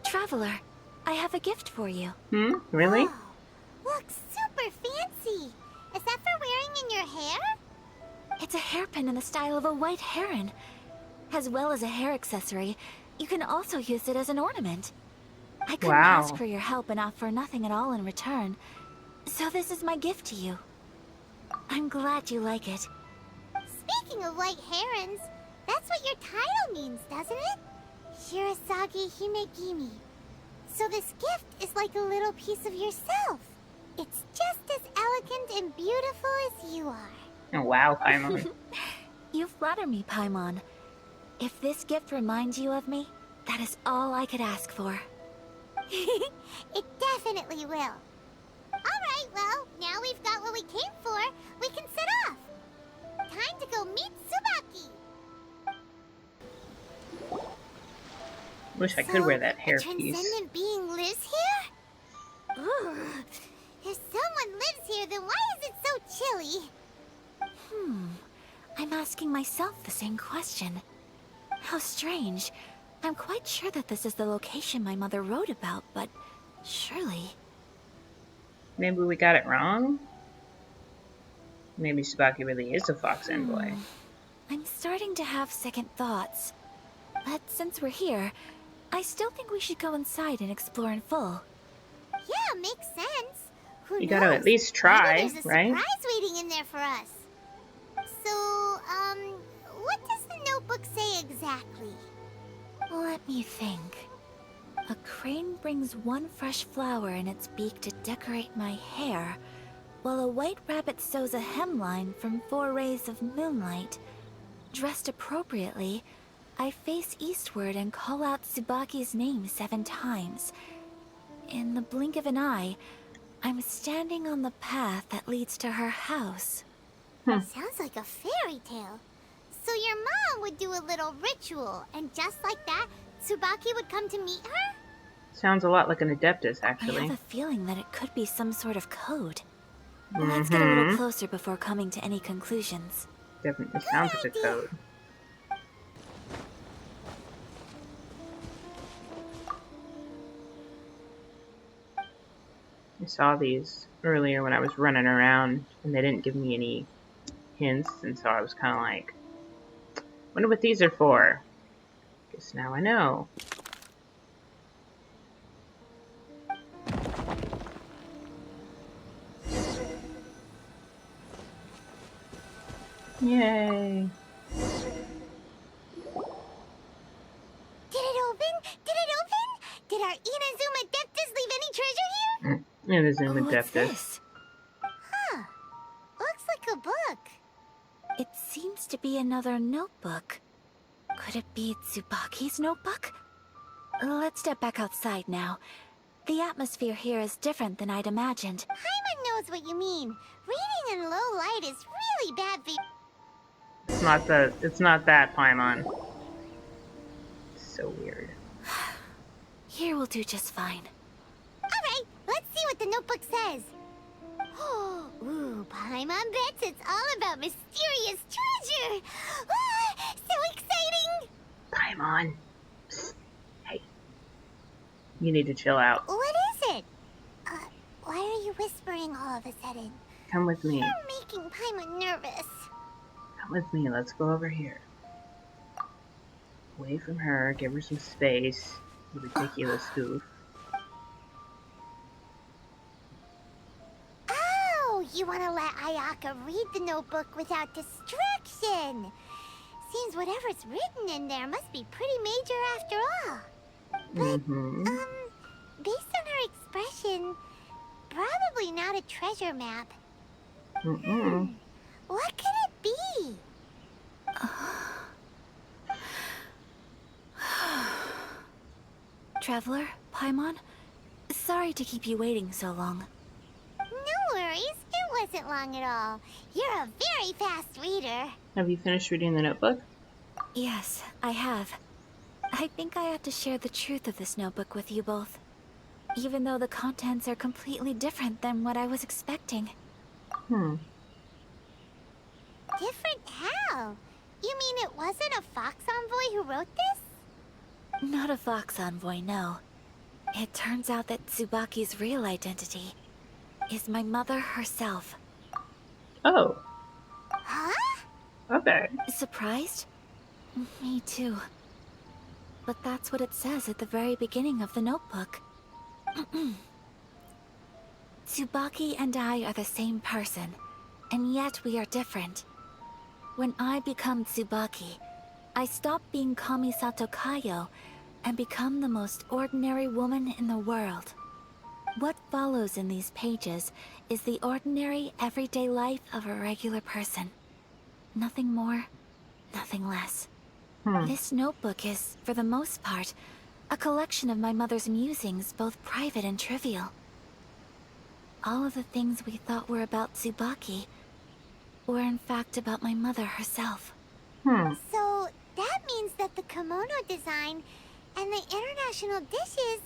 Traveler, I have a gift for you. Really? Wow, looks super fancy. Is that for wearing in your hair? It's a hairpin in the style of a white heron. As well as a hair accessory, you can also use it as an ornament. I couldn't Wow. ask for your help and offer nothing at all in return. So this is my gift to you. I'm glad you like it. Speaking of white herons, that's what your title means, doesn't it? Shirasagi Himegimi. So this gift is like a little piece of yourself. It's just as elegant and beautiful as you are. Oh, wow, Paimon. You flatter me, Paimon. If this gift reminds you of me, that is all I could ask for. It definitely will. Alright, well, now we've got what we came for. We can set off. Time to go meet Tsubaki. Wish I could wear that A hairpiece. transcendent being lives here? Ugh. If someone lives here, then why is it so chilly? I'm asking myself the same question. How strange. I'm quite sure that this is the location my mother wrote about, but surely... Maybe we got it wrong? Maybe Tsubaki really is a fox envoy. I'm starting to have second thoughts. But since we're here, I still think we should go inside and explore in full. Yeah, makes sense. Who You gotta knows? at least try, Maybe there's a right? surprise waiting in there for us. So, what does the notebook say exactly? Let me think. A crane brings one fresh flower in its beak to decorate my hair, while a white rabbit sews a hemline from 4 rays of moonlight. Dressed appropriately, I face eastward and call out Tsubaki's name 7 times. In the blink of an eye, I'm standing on the path that leads to her house. Sounds like a fairy tale. So your mom would do a little ritual, and just like that, Tsubaki would come to meet her? Sounds a lot like an Adeptus, I actually. have a feeling that it could be some sort of code. Let's get a little closer before coming to any conclusions. Definitely sounds like a code. I saw these earlier when I was running around, and they didn't give me any hints, and so I was kind of like, wonder what these are for. Guess now I know. Yay! Did it open? Did it open? Did our Inazuma Adeptus leave any treasure here? Inazuma What's Adeptus. this? Huh. Looks like a book. It seems to be another notebook. Could it be Tsubaki's notebook? Let's step back outside now. The atmosphere here is different than I'd imagined. Paimon knows what you mean. Reading in low light is really bad for It's not that, Paimon. So weird. Here will do just fine. Alright, let's see what the notebook says. Ooh, Paimon bets it's all about mysterious treasure. Ah, so exciting! Paimon. Psst. Hey. You need to chill out. What is it? Why are you whispering all of a sudden? Come with me. You're making Paimon nervous. Come with me. Let's go over here. Away from her. Give her some space. You ridiculous goof. Oh, you want to let Ayaka read the notebook without distraction. Seems whatever's written in there must be pretty major after all. But, based on her expression, probably not a treasure map. What could it be? Traveler, Paimon, sorry to keep you waiting so long. No worries, it wasn't long at all. You're a very fast reader. Have you finished reading the notebook? Yes, I have. I think I have to share the truth of this notebook with you both. Even though the contents are completely different than what I was expecting. Different how? You mean it wasn't a Fox Envoy who wrote this? Not a Fox Envoy, no. It turns out that Tsubaki's real identity is my mother herself. Oh. Huh? Okay. Surprised? Me too. But that's what it says at the very beginning of the notebook. Tsubaki and I are the same person, and yet we are different. When I become Tsubaki, I stop being Kamisato Kayo and become the most ordinary woman in the world. What follows in these pages is the ordinary, everyday life of a regular person. Nothing more, nothing less. This notebook is, for the most part, a collection of my mother's musings, both private and trivial. All of the things we thought were about Tsubaki were in fact about my mother herself. So, that means that the kimono design and the international dishes...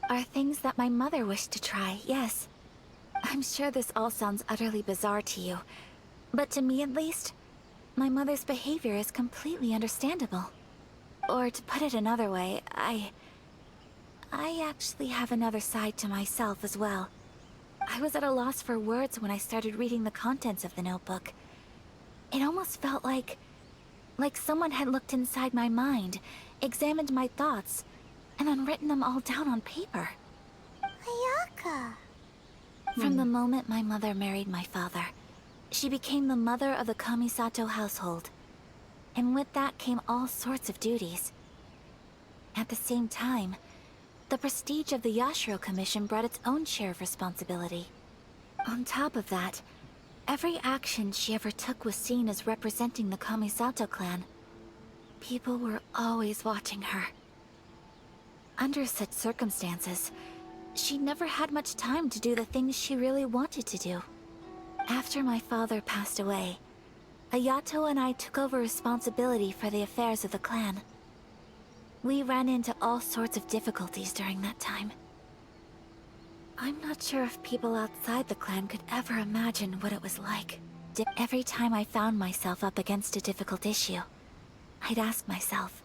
Are things that my mother wished to try, yes. I'm sure this all sounds utterly bizarre to you, but to me at least, my mother's behavior is completely understandable. Or to put it another way, I actually have another side to myself as well. I was at a loss for words when I started reading the contents of the notebook. It almost felt like someone had looked inside my mind, examined my thoughts, and then written them all down on paper. Ayaka. From the moment my mother married my father, she became the mother of the Kamisato household. And with that came all sorts of duties. At the same time, the prestige of the Yashiro Commission brought its own share of responsibility. On top of that, every action she ever took was seen as representing the Kamisato clan. People were always watching her. Under such circumstances, she never had much time to do the things she really wanted to do. After my father passed away, Ayato and I took over responsibility for the affairs of the clan. We ran into all sorts of difficulties during that time. I'm not sure if people outside the clan could ever imagine what it was like. Every time I found myself up against a difficult issue, I'd ask myself,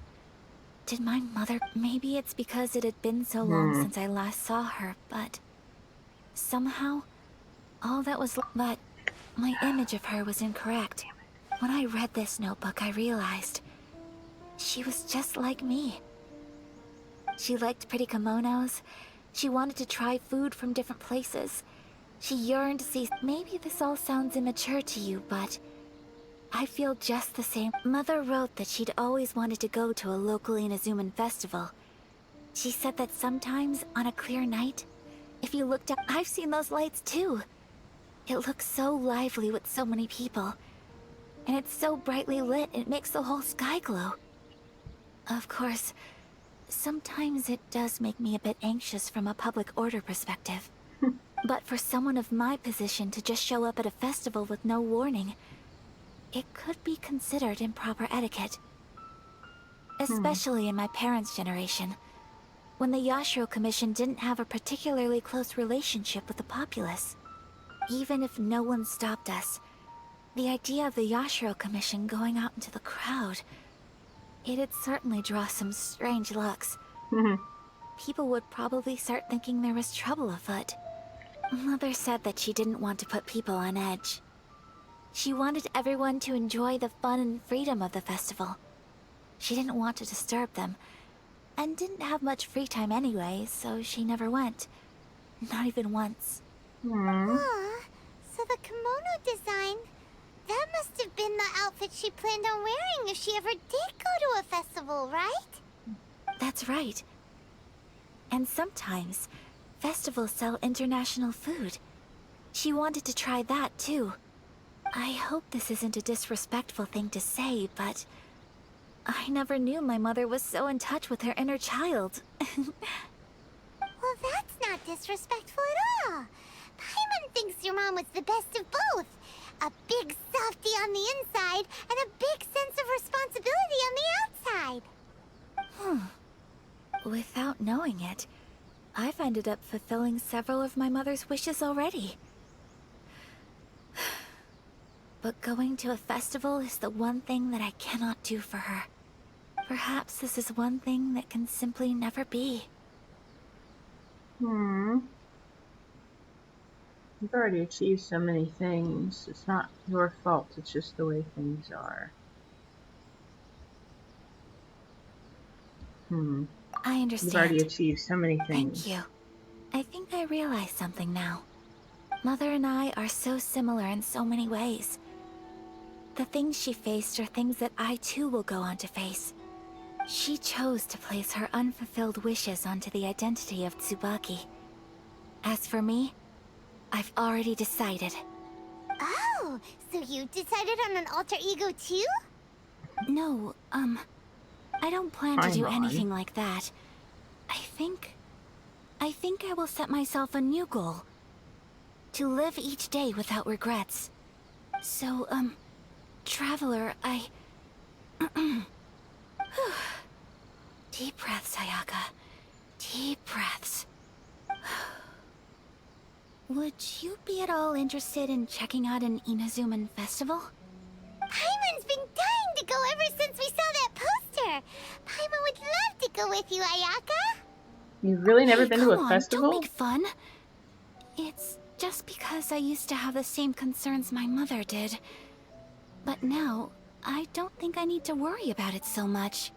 did my mother... Maybe it's because it had been so long since I last saw her, but... somehow, all that was... But my image of her was incorrect. When I read this notebook, I realized she was just like me. She liked pretty kimonos. She wanted to try food from different places. She yearned to see... Maybe this all sounds immature to you, but I feel just the same. Mother wrote that she'd always wanted to go to a local Inazuman festival. She said that sometimes, on a clear night, if you looked up... I've seen those lights too. It looks so lively with so many people. And it's so brightly lit, it makes the whole sky glow. Of course, sometimes it does make me a bit anxious from a public order perspective. But for someone of my position to just show up at a festival with no warning, it could be considered improper etiquette. Especially in my parents' generation, when the Yashiro Commission didn't have a particularly close relationship with the populace. Even if no one stopped us, the idea of the Yashiro Commission going out into the crowd, it'd certainly draw some strange looks. People would probably start thinking there was trouble afoot. Mother said that she didn't want to put people on edge. She wanted everyone to enjoy the fun and freedom of the festival. She didn't want to disturb them, and didn't have much free time anyway, so she never went. Not even once. Aw, so outfit she planned on wearing if she ever did go to a festival, right? That's right. And sometimes, festivals sell international food. She wanted to try that too. I hope this isn't a disrespectful thing to say, but I never knew my mother was so in touch with her inner child. Well, that's not disrespectful at all. Paimon thinks your mom was the best of both. A big softie on the inside and a big sense of responsibility on the outside. Without knowing it, I've ended up fulfilling several of my mother's wishes already. But going to a festival is the one thing that I cannot do for her. Perhaps this is one thing that can simply never be. You've already achieved so many things. It's not your fault, it's just the way things are. I understand. You've already achieved so many things. Thank you. I think I realize something now. Mother and I are so similar in so many ways. The things she faced are things that I too will go on to face. She chose to place her unfulfilled wishes onto the identity of Tsubaki. As for me, I've already decided. Oh, so you decided on an alter ego too? No, I don't plan to do anything like that. I think I will set myself a new goal. To live each day without regrets. So, Traveler, Deep breaths, Ayaka. Deep breaths. Would you be at all interested in checking out an Inazuman festival? Paimon's been dying to go ever since we saw that poster. Paimon would love to go with you, Ayaka. You've really never been to Come a on, festival? Don't make fun. It's just because I used to have the same concerns my mother did. But now, I don't think I need to worry about it so much.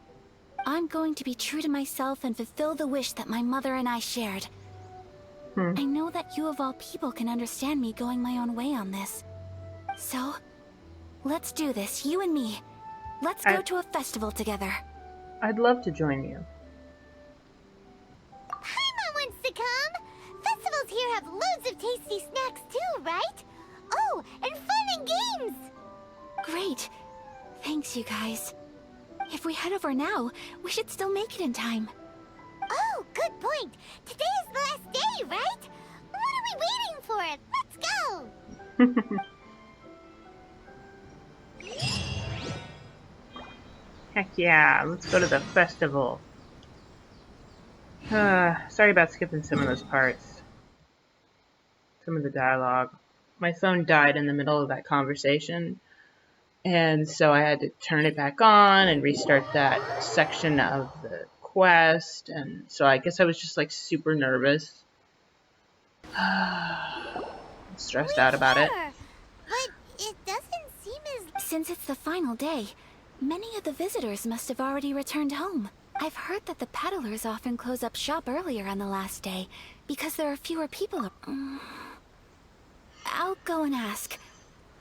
I'm going to be true to myself and fulfill the wish that my mother and I shared. I know that you of all people can understand me going my own way on this. So, let's do this, you and me. Let's go to a festival together. I'd love to join you. Paimon wants to come. Festivals here have loads of tasty snacks too, right? Oh, and fun and games. Great. Thanks, you guys. If we head over now, we should still make it in time. Oh, good point. Today is the last day, right? What are we waiting for? Let's go. Heck yeah, let's go to the festival. Sorry about skipping some of those parts. Some of the dialogue. My phone died in the middle of that conversation, and so I had to turn it back on and restart that section of the quest, and so I guess I was just like super nervous. Stressed out about it. But it doesn't seem as... Since it's the final day, many of the visitors must have already returned home. I've heard that the peddlers often close up shop earlier on the last day, because there are fewer people. I'll go and ask.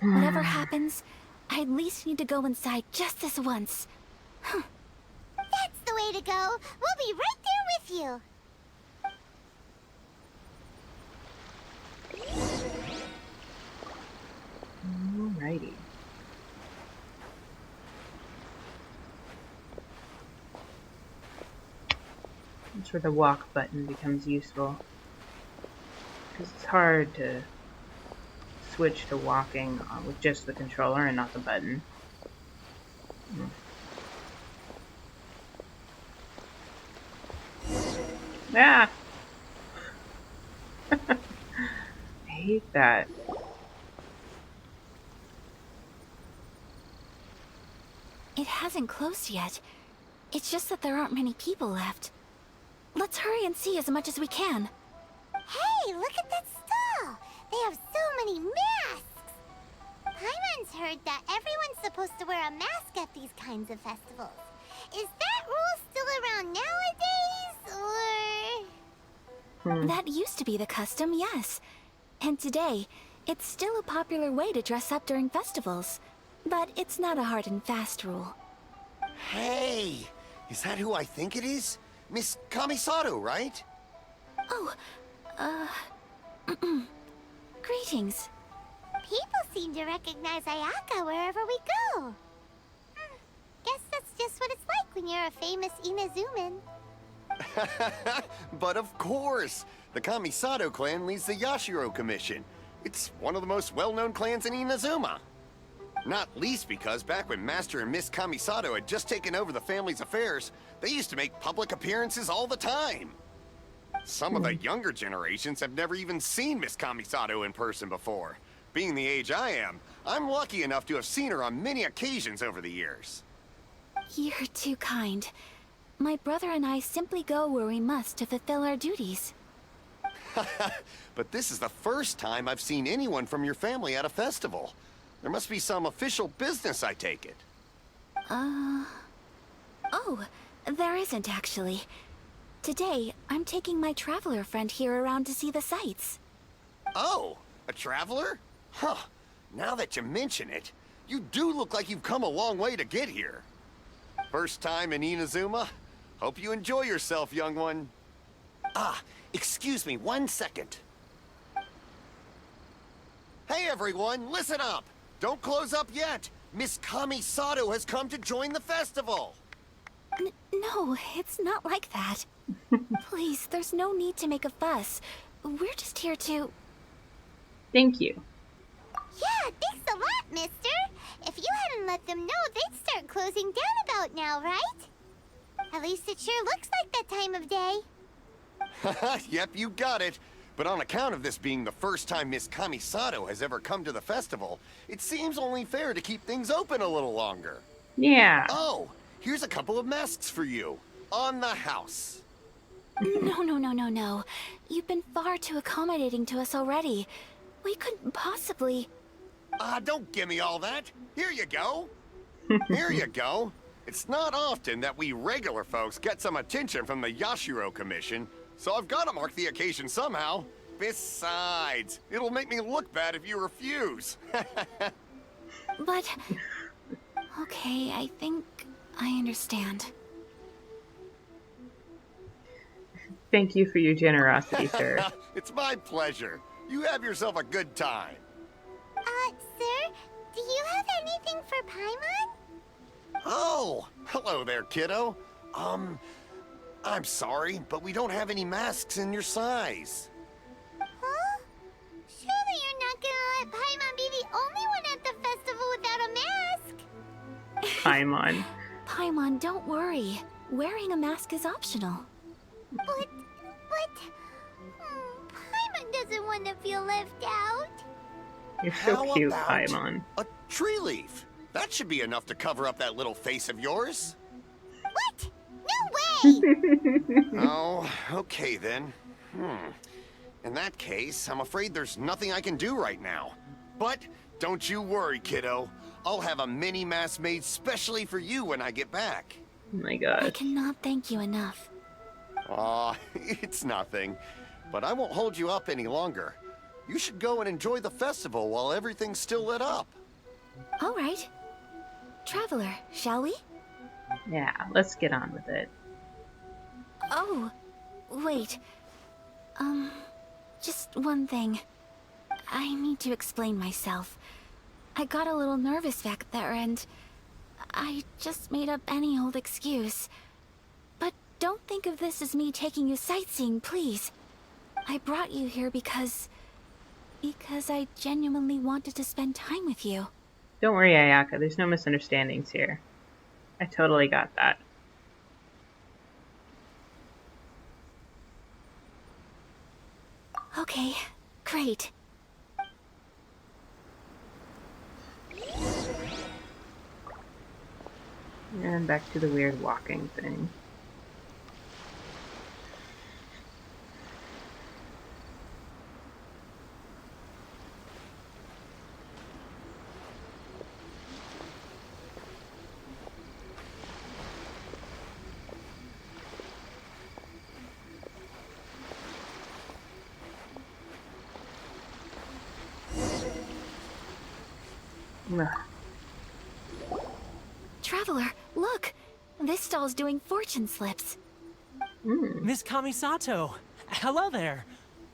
Whatever happens, I at least need to go inside just this once. That's the way to go. We'll be right there with you. Alrighty. That's where the walk button becomes useful. Because it's hard to switch to walking with just the controller and not the button. Ah! I hate that. It hasn't closed yet. It's just that there aren't many people left. Let's hurry and see as much as we can. Hey, look at that stall. They have so many masks. Paimon's heard that everyone's supposed to wear a mask at these kinds of festivals. Is that rule still around nowadays, or...? That used to be the custom, yes. And today, it's still a popular way to dress up during festivals. But it's not a hard and fast rule. Hey! Is that who I think it is? Miss Kamisato, right? Oh, greetings. People seem to recognize Ayaka wherever we go. Guess that's just what it's like when you're a famous Inazuman. But of course! The Kamisato clan leads the Yashiro Commission. It's one of the most well-known clans in Inazuma. Not least because back when Master and Miss Kamisato had just taken over the family's affairs, they used to make public appearances all the time. Some of the younger generations have never even seen Miss Kamisato in person before. Being the age I am, I'm lucky enough to have seen her on many occasions over the years. You're too kind. My brother and I simply go where we must to fulfill our duties. But this is the first time I've seen anyone from your family at a festival. There must be some official business, I take it. Oh, there isn't actually. Today, I'm taking my traveler friend here around to see the sights. Oh, a traveler? Huh. Now that you mention it, you do look like you've come a long way to get here. First time in Inazuma? Hope you enjoy yourself, young one. Ah, excuse me 1 second. Hey everyone, listen up! Don't close up yet! Miss Kamisato has come to join the festival! No, it's not like that. Please, there's no need to make a fuss. We're just here to... Thank you. Yeah, thanks a lot, mister. If you hadn't let them know, they'd start closing down about now, right? At least it sure looks like that time of day. Yep, you got it. But on account of this being the first time Miss Kamisato has ever come to the festival, it seems only fair to keep things open a little longer. Yeah. Oh, here's a couple of masks for you. On the house. No. You've been far too accommodating to us already. We couldn't possibly... Don't give me all that. Here you go. Here you go. It's not often that we regular folks get some attention from the Yashiro Commission, so I've got to mark the occasion somehow. Besides, it'll make me look bad if you refuse. But... Okay, I think I understand. Thank you for your generosity, sir. It's my pleasure. You have yourself a good time. Sir, do you have anything for Paimon? Oh, hello there, kiddo. I'm sorry, but we don't have any masks in your size. Huh? Surely you're not gonna let Paimon be the only one at the festival without a mask? Paimon. Paimon, don't worry. Wearing a mask is optional. But... Paimon doesn't want to feel left out. You're so How cute, about Paimon. a tree leaf? That should be enough to cover up that little face of yours. What? No way! Oh, okay then. In that case, I'm afraid there's nothing I can do right now. But don't you worry, kiddo. I'll have a mini mask made specially for you when I get back. Oh my I god. cannot thank you enough. Aw, it's nothing. But I won't hold you up any longer. You should go and enjoy the festival while everything's still lit up. All right. Traveler, shall we? Yeah, let's get on with it. Oh, wait. Just one thing. I need to explain myself. I got a little nervous back there and I just made up any old excuse. But don't think of this as me taking you sightseeing, please. I brought you here because I genuinely wanted to spend time with you. Don't worry, Ayaka. There's no misunderstandings here. I totally got that. Okay, great. And back to the weird walking thing. Ugh. Traveler, look! This stall's doing fortune slips. Miss Kamisato! Hello there!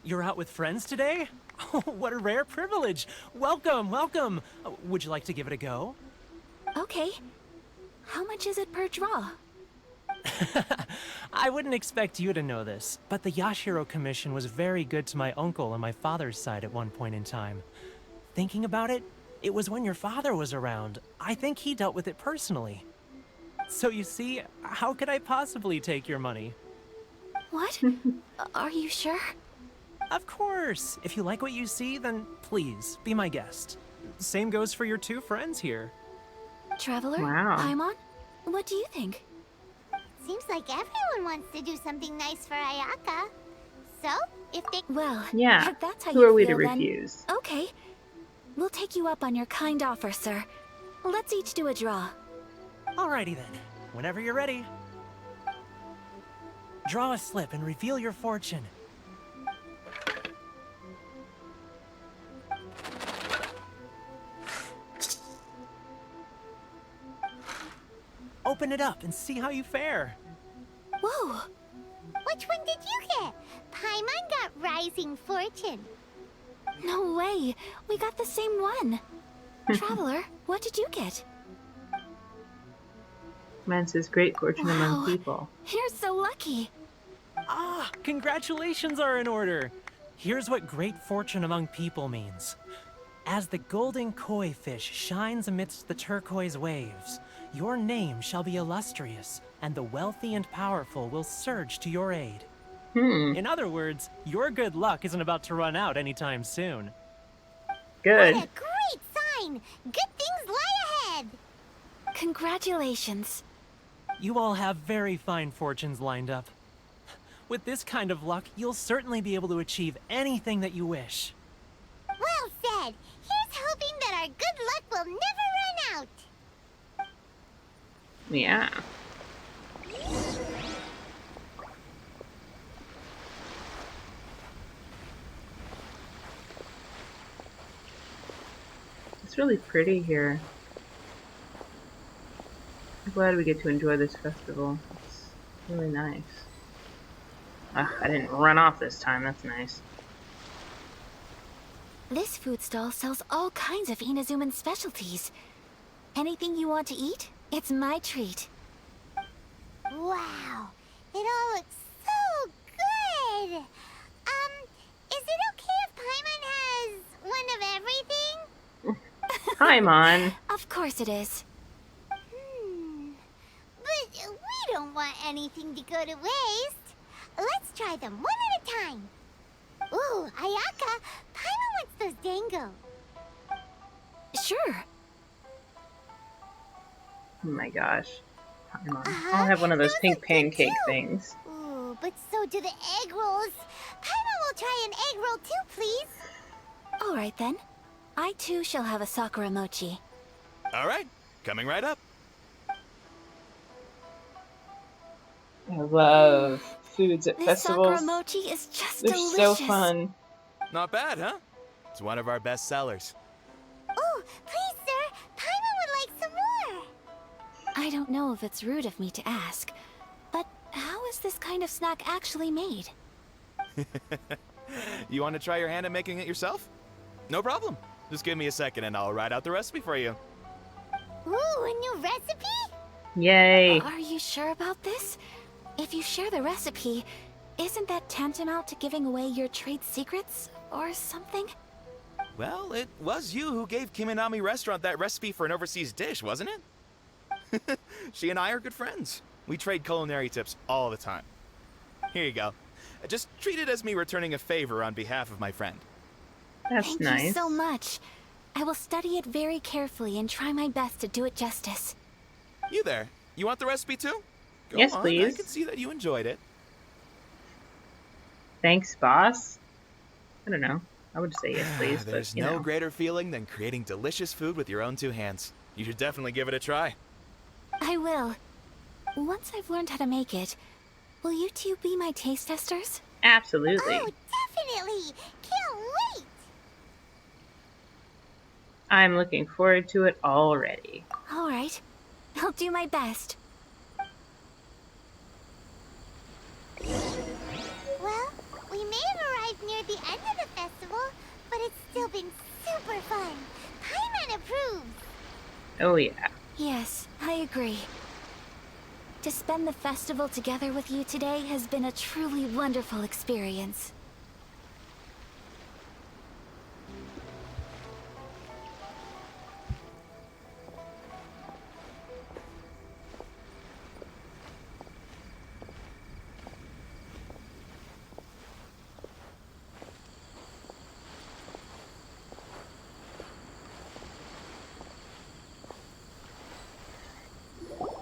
You're out with friends today? Oh, what a rare privilege! Welcome, welcome! Would you like to give it a go? Okay. How much is it per draw? I wouldn't expect you to know this, but the Yashiro Commission was very good to my uncle on my father's side at one point in time. Thinking about it, it was when your father was around. I think he dealt with it personally. So you see, how could I possibly take your money? What? Are you sure? Of course! If you like what you see, then please, be my guest. Same goes for your two friends here. Traveler? Wow. Paimon? What do you think? Seems like everyone wants to do something nice for Ayaka. So, if they... Well, Yeah. if that's how Who you are we to feel, then- refuse? Okay. We'll take you up on your kind offer, sir. Let's each do a draw. Alrighty then, whenever you're ready. Draw a slip and reveal your fortune. Open it up and see how you fare. Whoa! Which one did you get? Paimon got Rising Fortune. No way! We got the same one! Traveler, what did you get? Man says great fortune among Wow. people. You're so lucky! Ah, congratulations are in order. Here's what great fortune among people means. As the golden koi fish shines amidst the turquoise waves, your name shall be illustrious, and the wealthy and powerful will surge to your aid. In other words, your good luck isn't about to run out anytime soon. Good. What a great sign! Good things lie ahead! Congratulations. You all have very fine fortunes lined up. With this kind of luck, you'll certainly be able to achieve anything that you wish. Well said! Here's hoping that our good luck will never run out! Yeah. It's really pretty here. I'm glad we get to enjoy this festival. It's really nice. Ugh, I didn't run off this time. That's nice. This food stall sells all kinds of Inazuman specialties. Anything you want to eat? It's my treat. Wow! It all looks so good! Is it okay if Paimon has one of everything? Hi, Mon. Of course it is. But we don't want anything to go to waste. Let's try them one at a time. Ooh, Ayaka, Paimon wants those dango. Sure. Oh my gosh. Hi, Mon. I'll have one of those pink pancake things. Ooh, but so do the egg rolls. Paimon will try an egg roll too, please. All right then. I too shall have a sakura mochi. All right, coming right up. I love foods at This festivals. sakura mochi is just They're delicious. so fun. Not bad, huh? It's one of our best sellers. Oh, please, sir. Paimon would like some more. I don't know if it's rude of me to ask, but how is this kind of snack actually made? You want to try your hand at making it yourself? No problem. Just give me a second and I'll write out the recipe for you. Ooh, a new recipe? Yay. Are you sure about this? If you share the recipe, isn't that tantamount to giving away your trade secrets or something? Well, it was you who gave Kiminami Restaurant that recipe for an overseas dish, wasn't it? She and I are good friends. We trade culinary tips all the time. Here you go. Just treat it as me returning a favor on behalf of my friend. That's Thank nice. you so much. I will study it very carefully and try my best to do it justice. You there. You want the recipe too? Go Yes, on. I please. can see that you enjoyed it. Thanks, boss. I don't know. I would say yes, please, There's but you no know. greater feeling than creating delicious food with your own two hands. You should definitely give it a try. I will. Once I've learned how to make it, will you two be my taste testers? Absolutely. Oh, definitely. Can't wait. I'm looking forward to it already. All right. I'll do my best. Well, we may have arrived near the end of the festival, but it's still been super fun. Paimon approves. Oh yeah. Yes, I agree. To spend the festival together with you today has been a truly wonderful experience.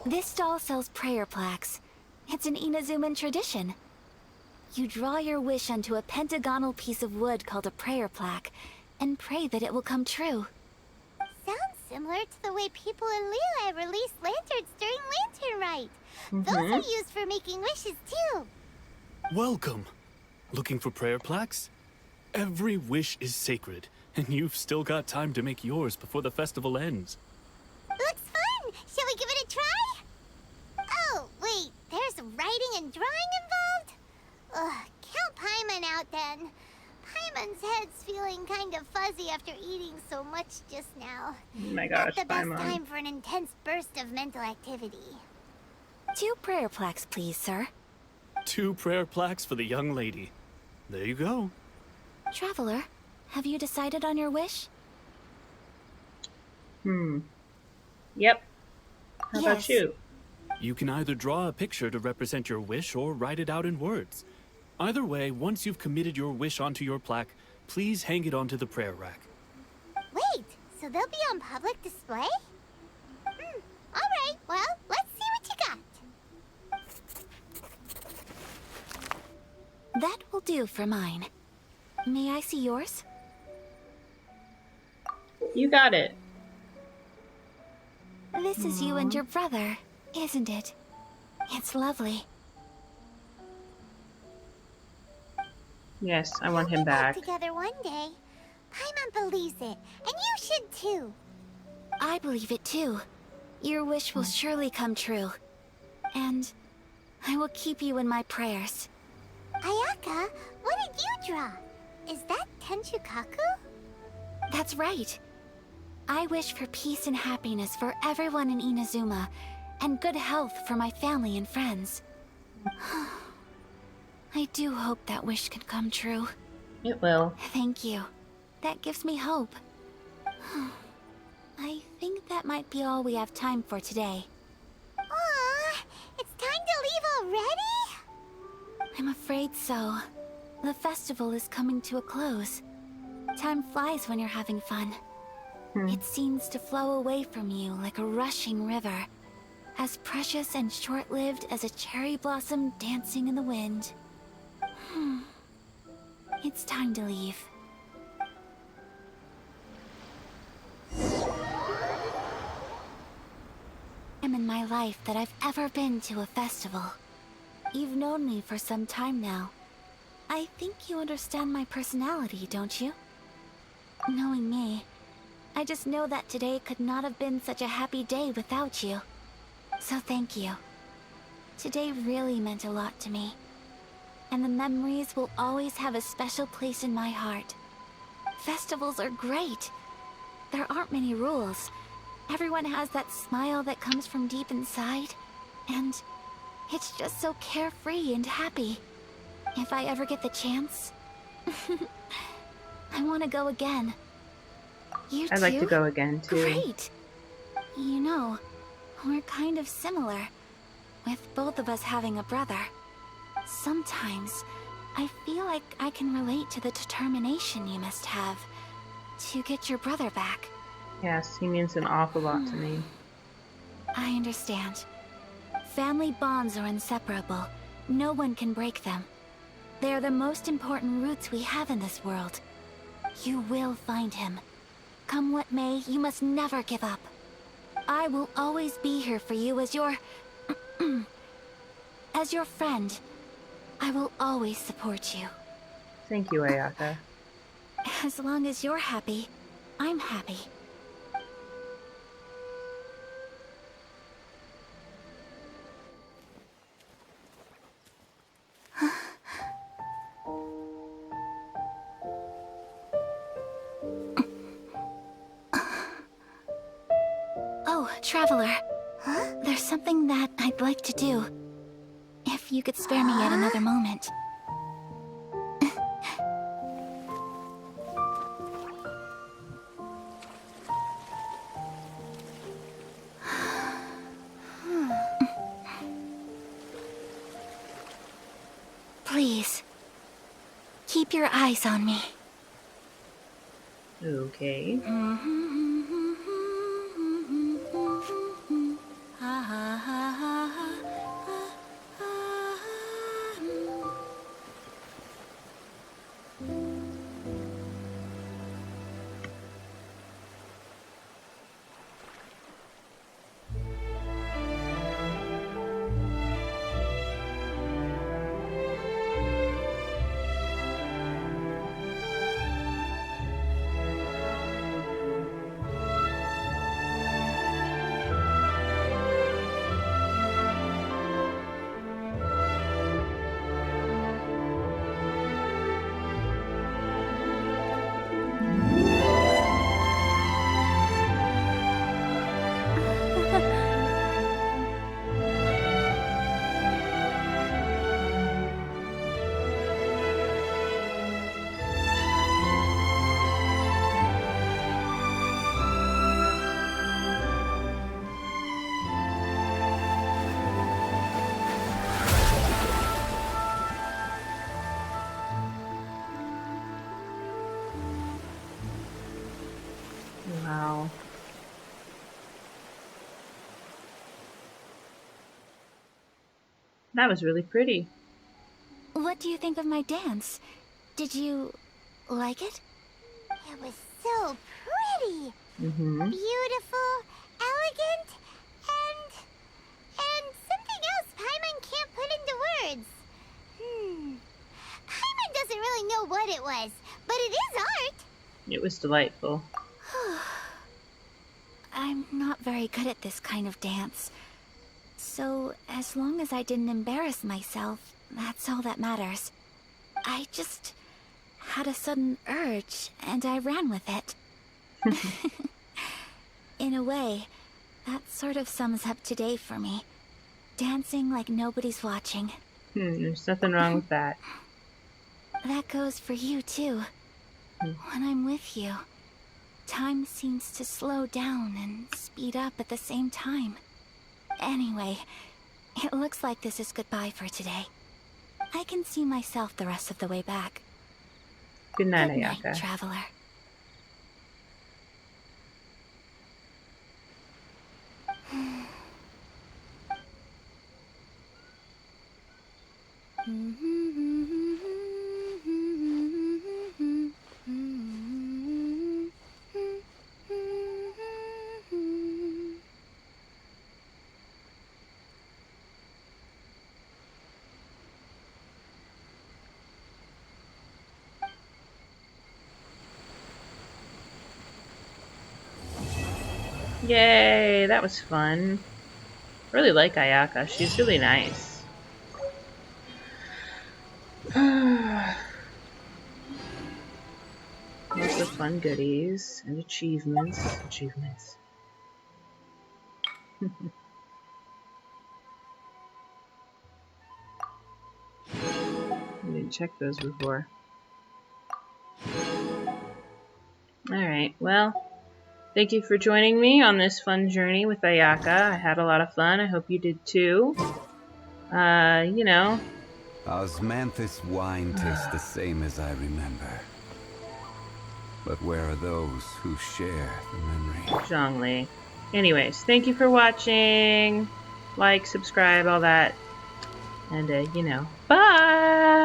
This stall sells prayer plaques. It's an Inazuman tradition. You draw your wish onto a pentagonal piece of wood called a prayer plaque, and pray that it will come true. Sounds similar to the way people in Liyue release lanterns during Lantern Rite. Those are used for making wishes too. Welcome. Looking for prayer plaques? Every wish is sacred, and you've still got time to make yours before the festival ends. Looks fun! Shall we give it a try? Oh, wait, there's writing and drawing involved? Ugh, count Paimon out then. Paimon's head's feeling kind of fuzzy after eating so much just now. Oh my gosh, Not the best Paimon. time for an intense burst of mental activity. 2 prayer plaques, please, sir. 2 prayer plaques for the young lady. There you go. Traveler, have you decided on your wish? Yep. How about Yes. you? You can either draw a picture to represent your wish or write it out in words. Either way, once you've committed your wish onto your plaque, please hang it onto the prayer rack. Wait, so they'll be on public display? Alright, well, let's see what you got. That will do for mine. May I see yours? You got it. This is you and your brother, isn't it? It's lovely. Yes, I want him We'll be back. together one day. Paimon believes it, and you should too. I believe it too. Your wish will surely come true. And I will keep you in my prayers. Ayaka, what did you draw? Is that Tenchukaku? That's right. I wish for peace and happiness for everyone in Inazuma, and good health for my family and friends. I do hope that wish can come true. It will. Thank you. That gives me hope. I think that might be all we have time for today. Aw, it's time to leave already? I'm afraid so. The festival is coming to a close. Time flies when you're having fun. It seems to flow away from you like a rushing river, as precious and short-lived as a cherry blossom dancing in the wind. It's time to leave. I'm in my life that I've ever been to a festival. You've known me for some time now. I think you understand my personality, don't you? Knowing me, I just know that today could not have been such a happy day without you. So thank you. Today really meant a lot to me. And the memories will always have a special place in my heart. Festivals are great. There aren't many rules. Everyone has that smile that comes from deep inside. And it's just so carefree and happy. If I ever get the chance, I want to go again. You I'd too? like to go again, too. Great. You know, we're kind of similar, with both of us having a brother. Sometimes, I feel like I can relate to the determination you must have to get your brother back. Yes, he means an awful lot to me. I understand. Family bonds are inseparable. No one can break them. They are the most important roots we have in this world. You will find him. Come what may, you must never give up. I will always be here for you as your... as your friend. I will always support you. Thank you, Ayaka. As long as you're happy, I'm happy. Oh, Traveler. Huh? There's something that I'd like to do. If you could spare me yet another moment. Please. Keep your eyes on me. Okay. Wow. That was really pretty. What do you think of my dance? Did you like it? It was so pretty. Mm-hmm. Beautiful, elegant, and something else Paimon can't put into words. Paimon doesn't really know what it was, but it is art. It was delightful. I'm not very good at this kind of dance. So, as long as I didn't embarrass myself, that's all that matters. I just had a sudden urge, and I ran with it. In a way, that sort of sums up today for me. Dancing like nobody's watching. There's nothing wrong with that. That goes for you, too. When I'm with you, time seems to slow down and speed up at the same time. Anyway, it looks like this is goodbye for today. I can see myself the rest of the way back. Good night, Good night, Ayaka. Traveler. Yay, that was fun. I really like Ayaka. She's really nice. Lots of fun goodies and achievements. Achievements. I didn't check those before. Alright, well, thank you for joining me on this fun journey with Ayaka. I had a lot of fun. I hope you did too. You know. Osmanthus wine tastes the same as I remember. But where are those who share the memory? Zhongli. Anyways, thank you for watching. Like, subscribe, all that. And, you know, bye!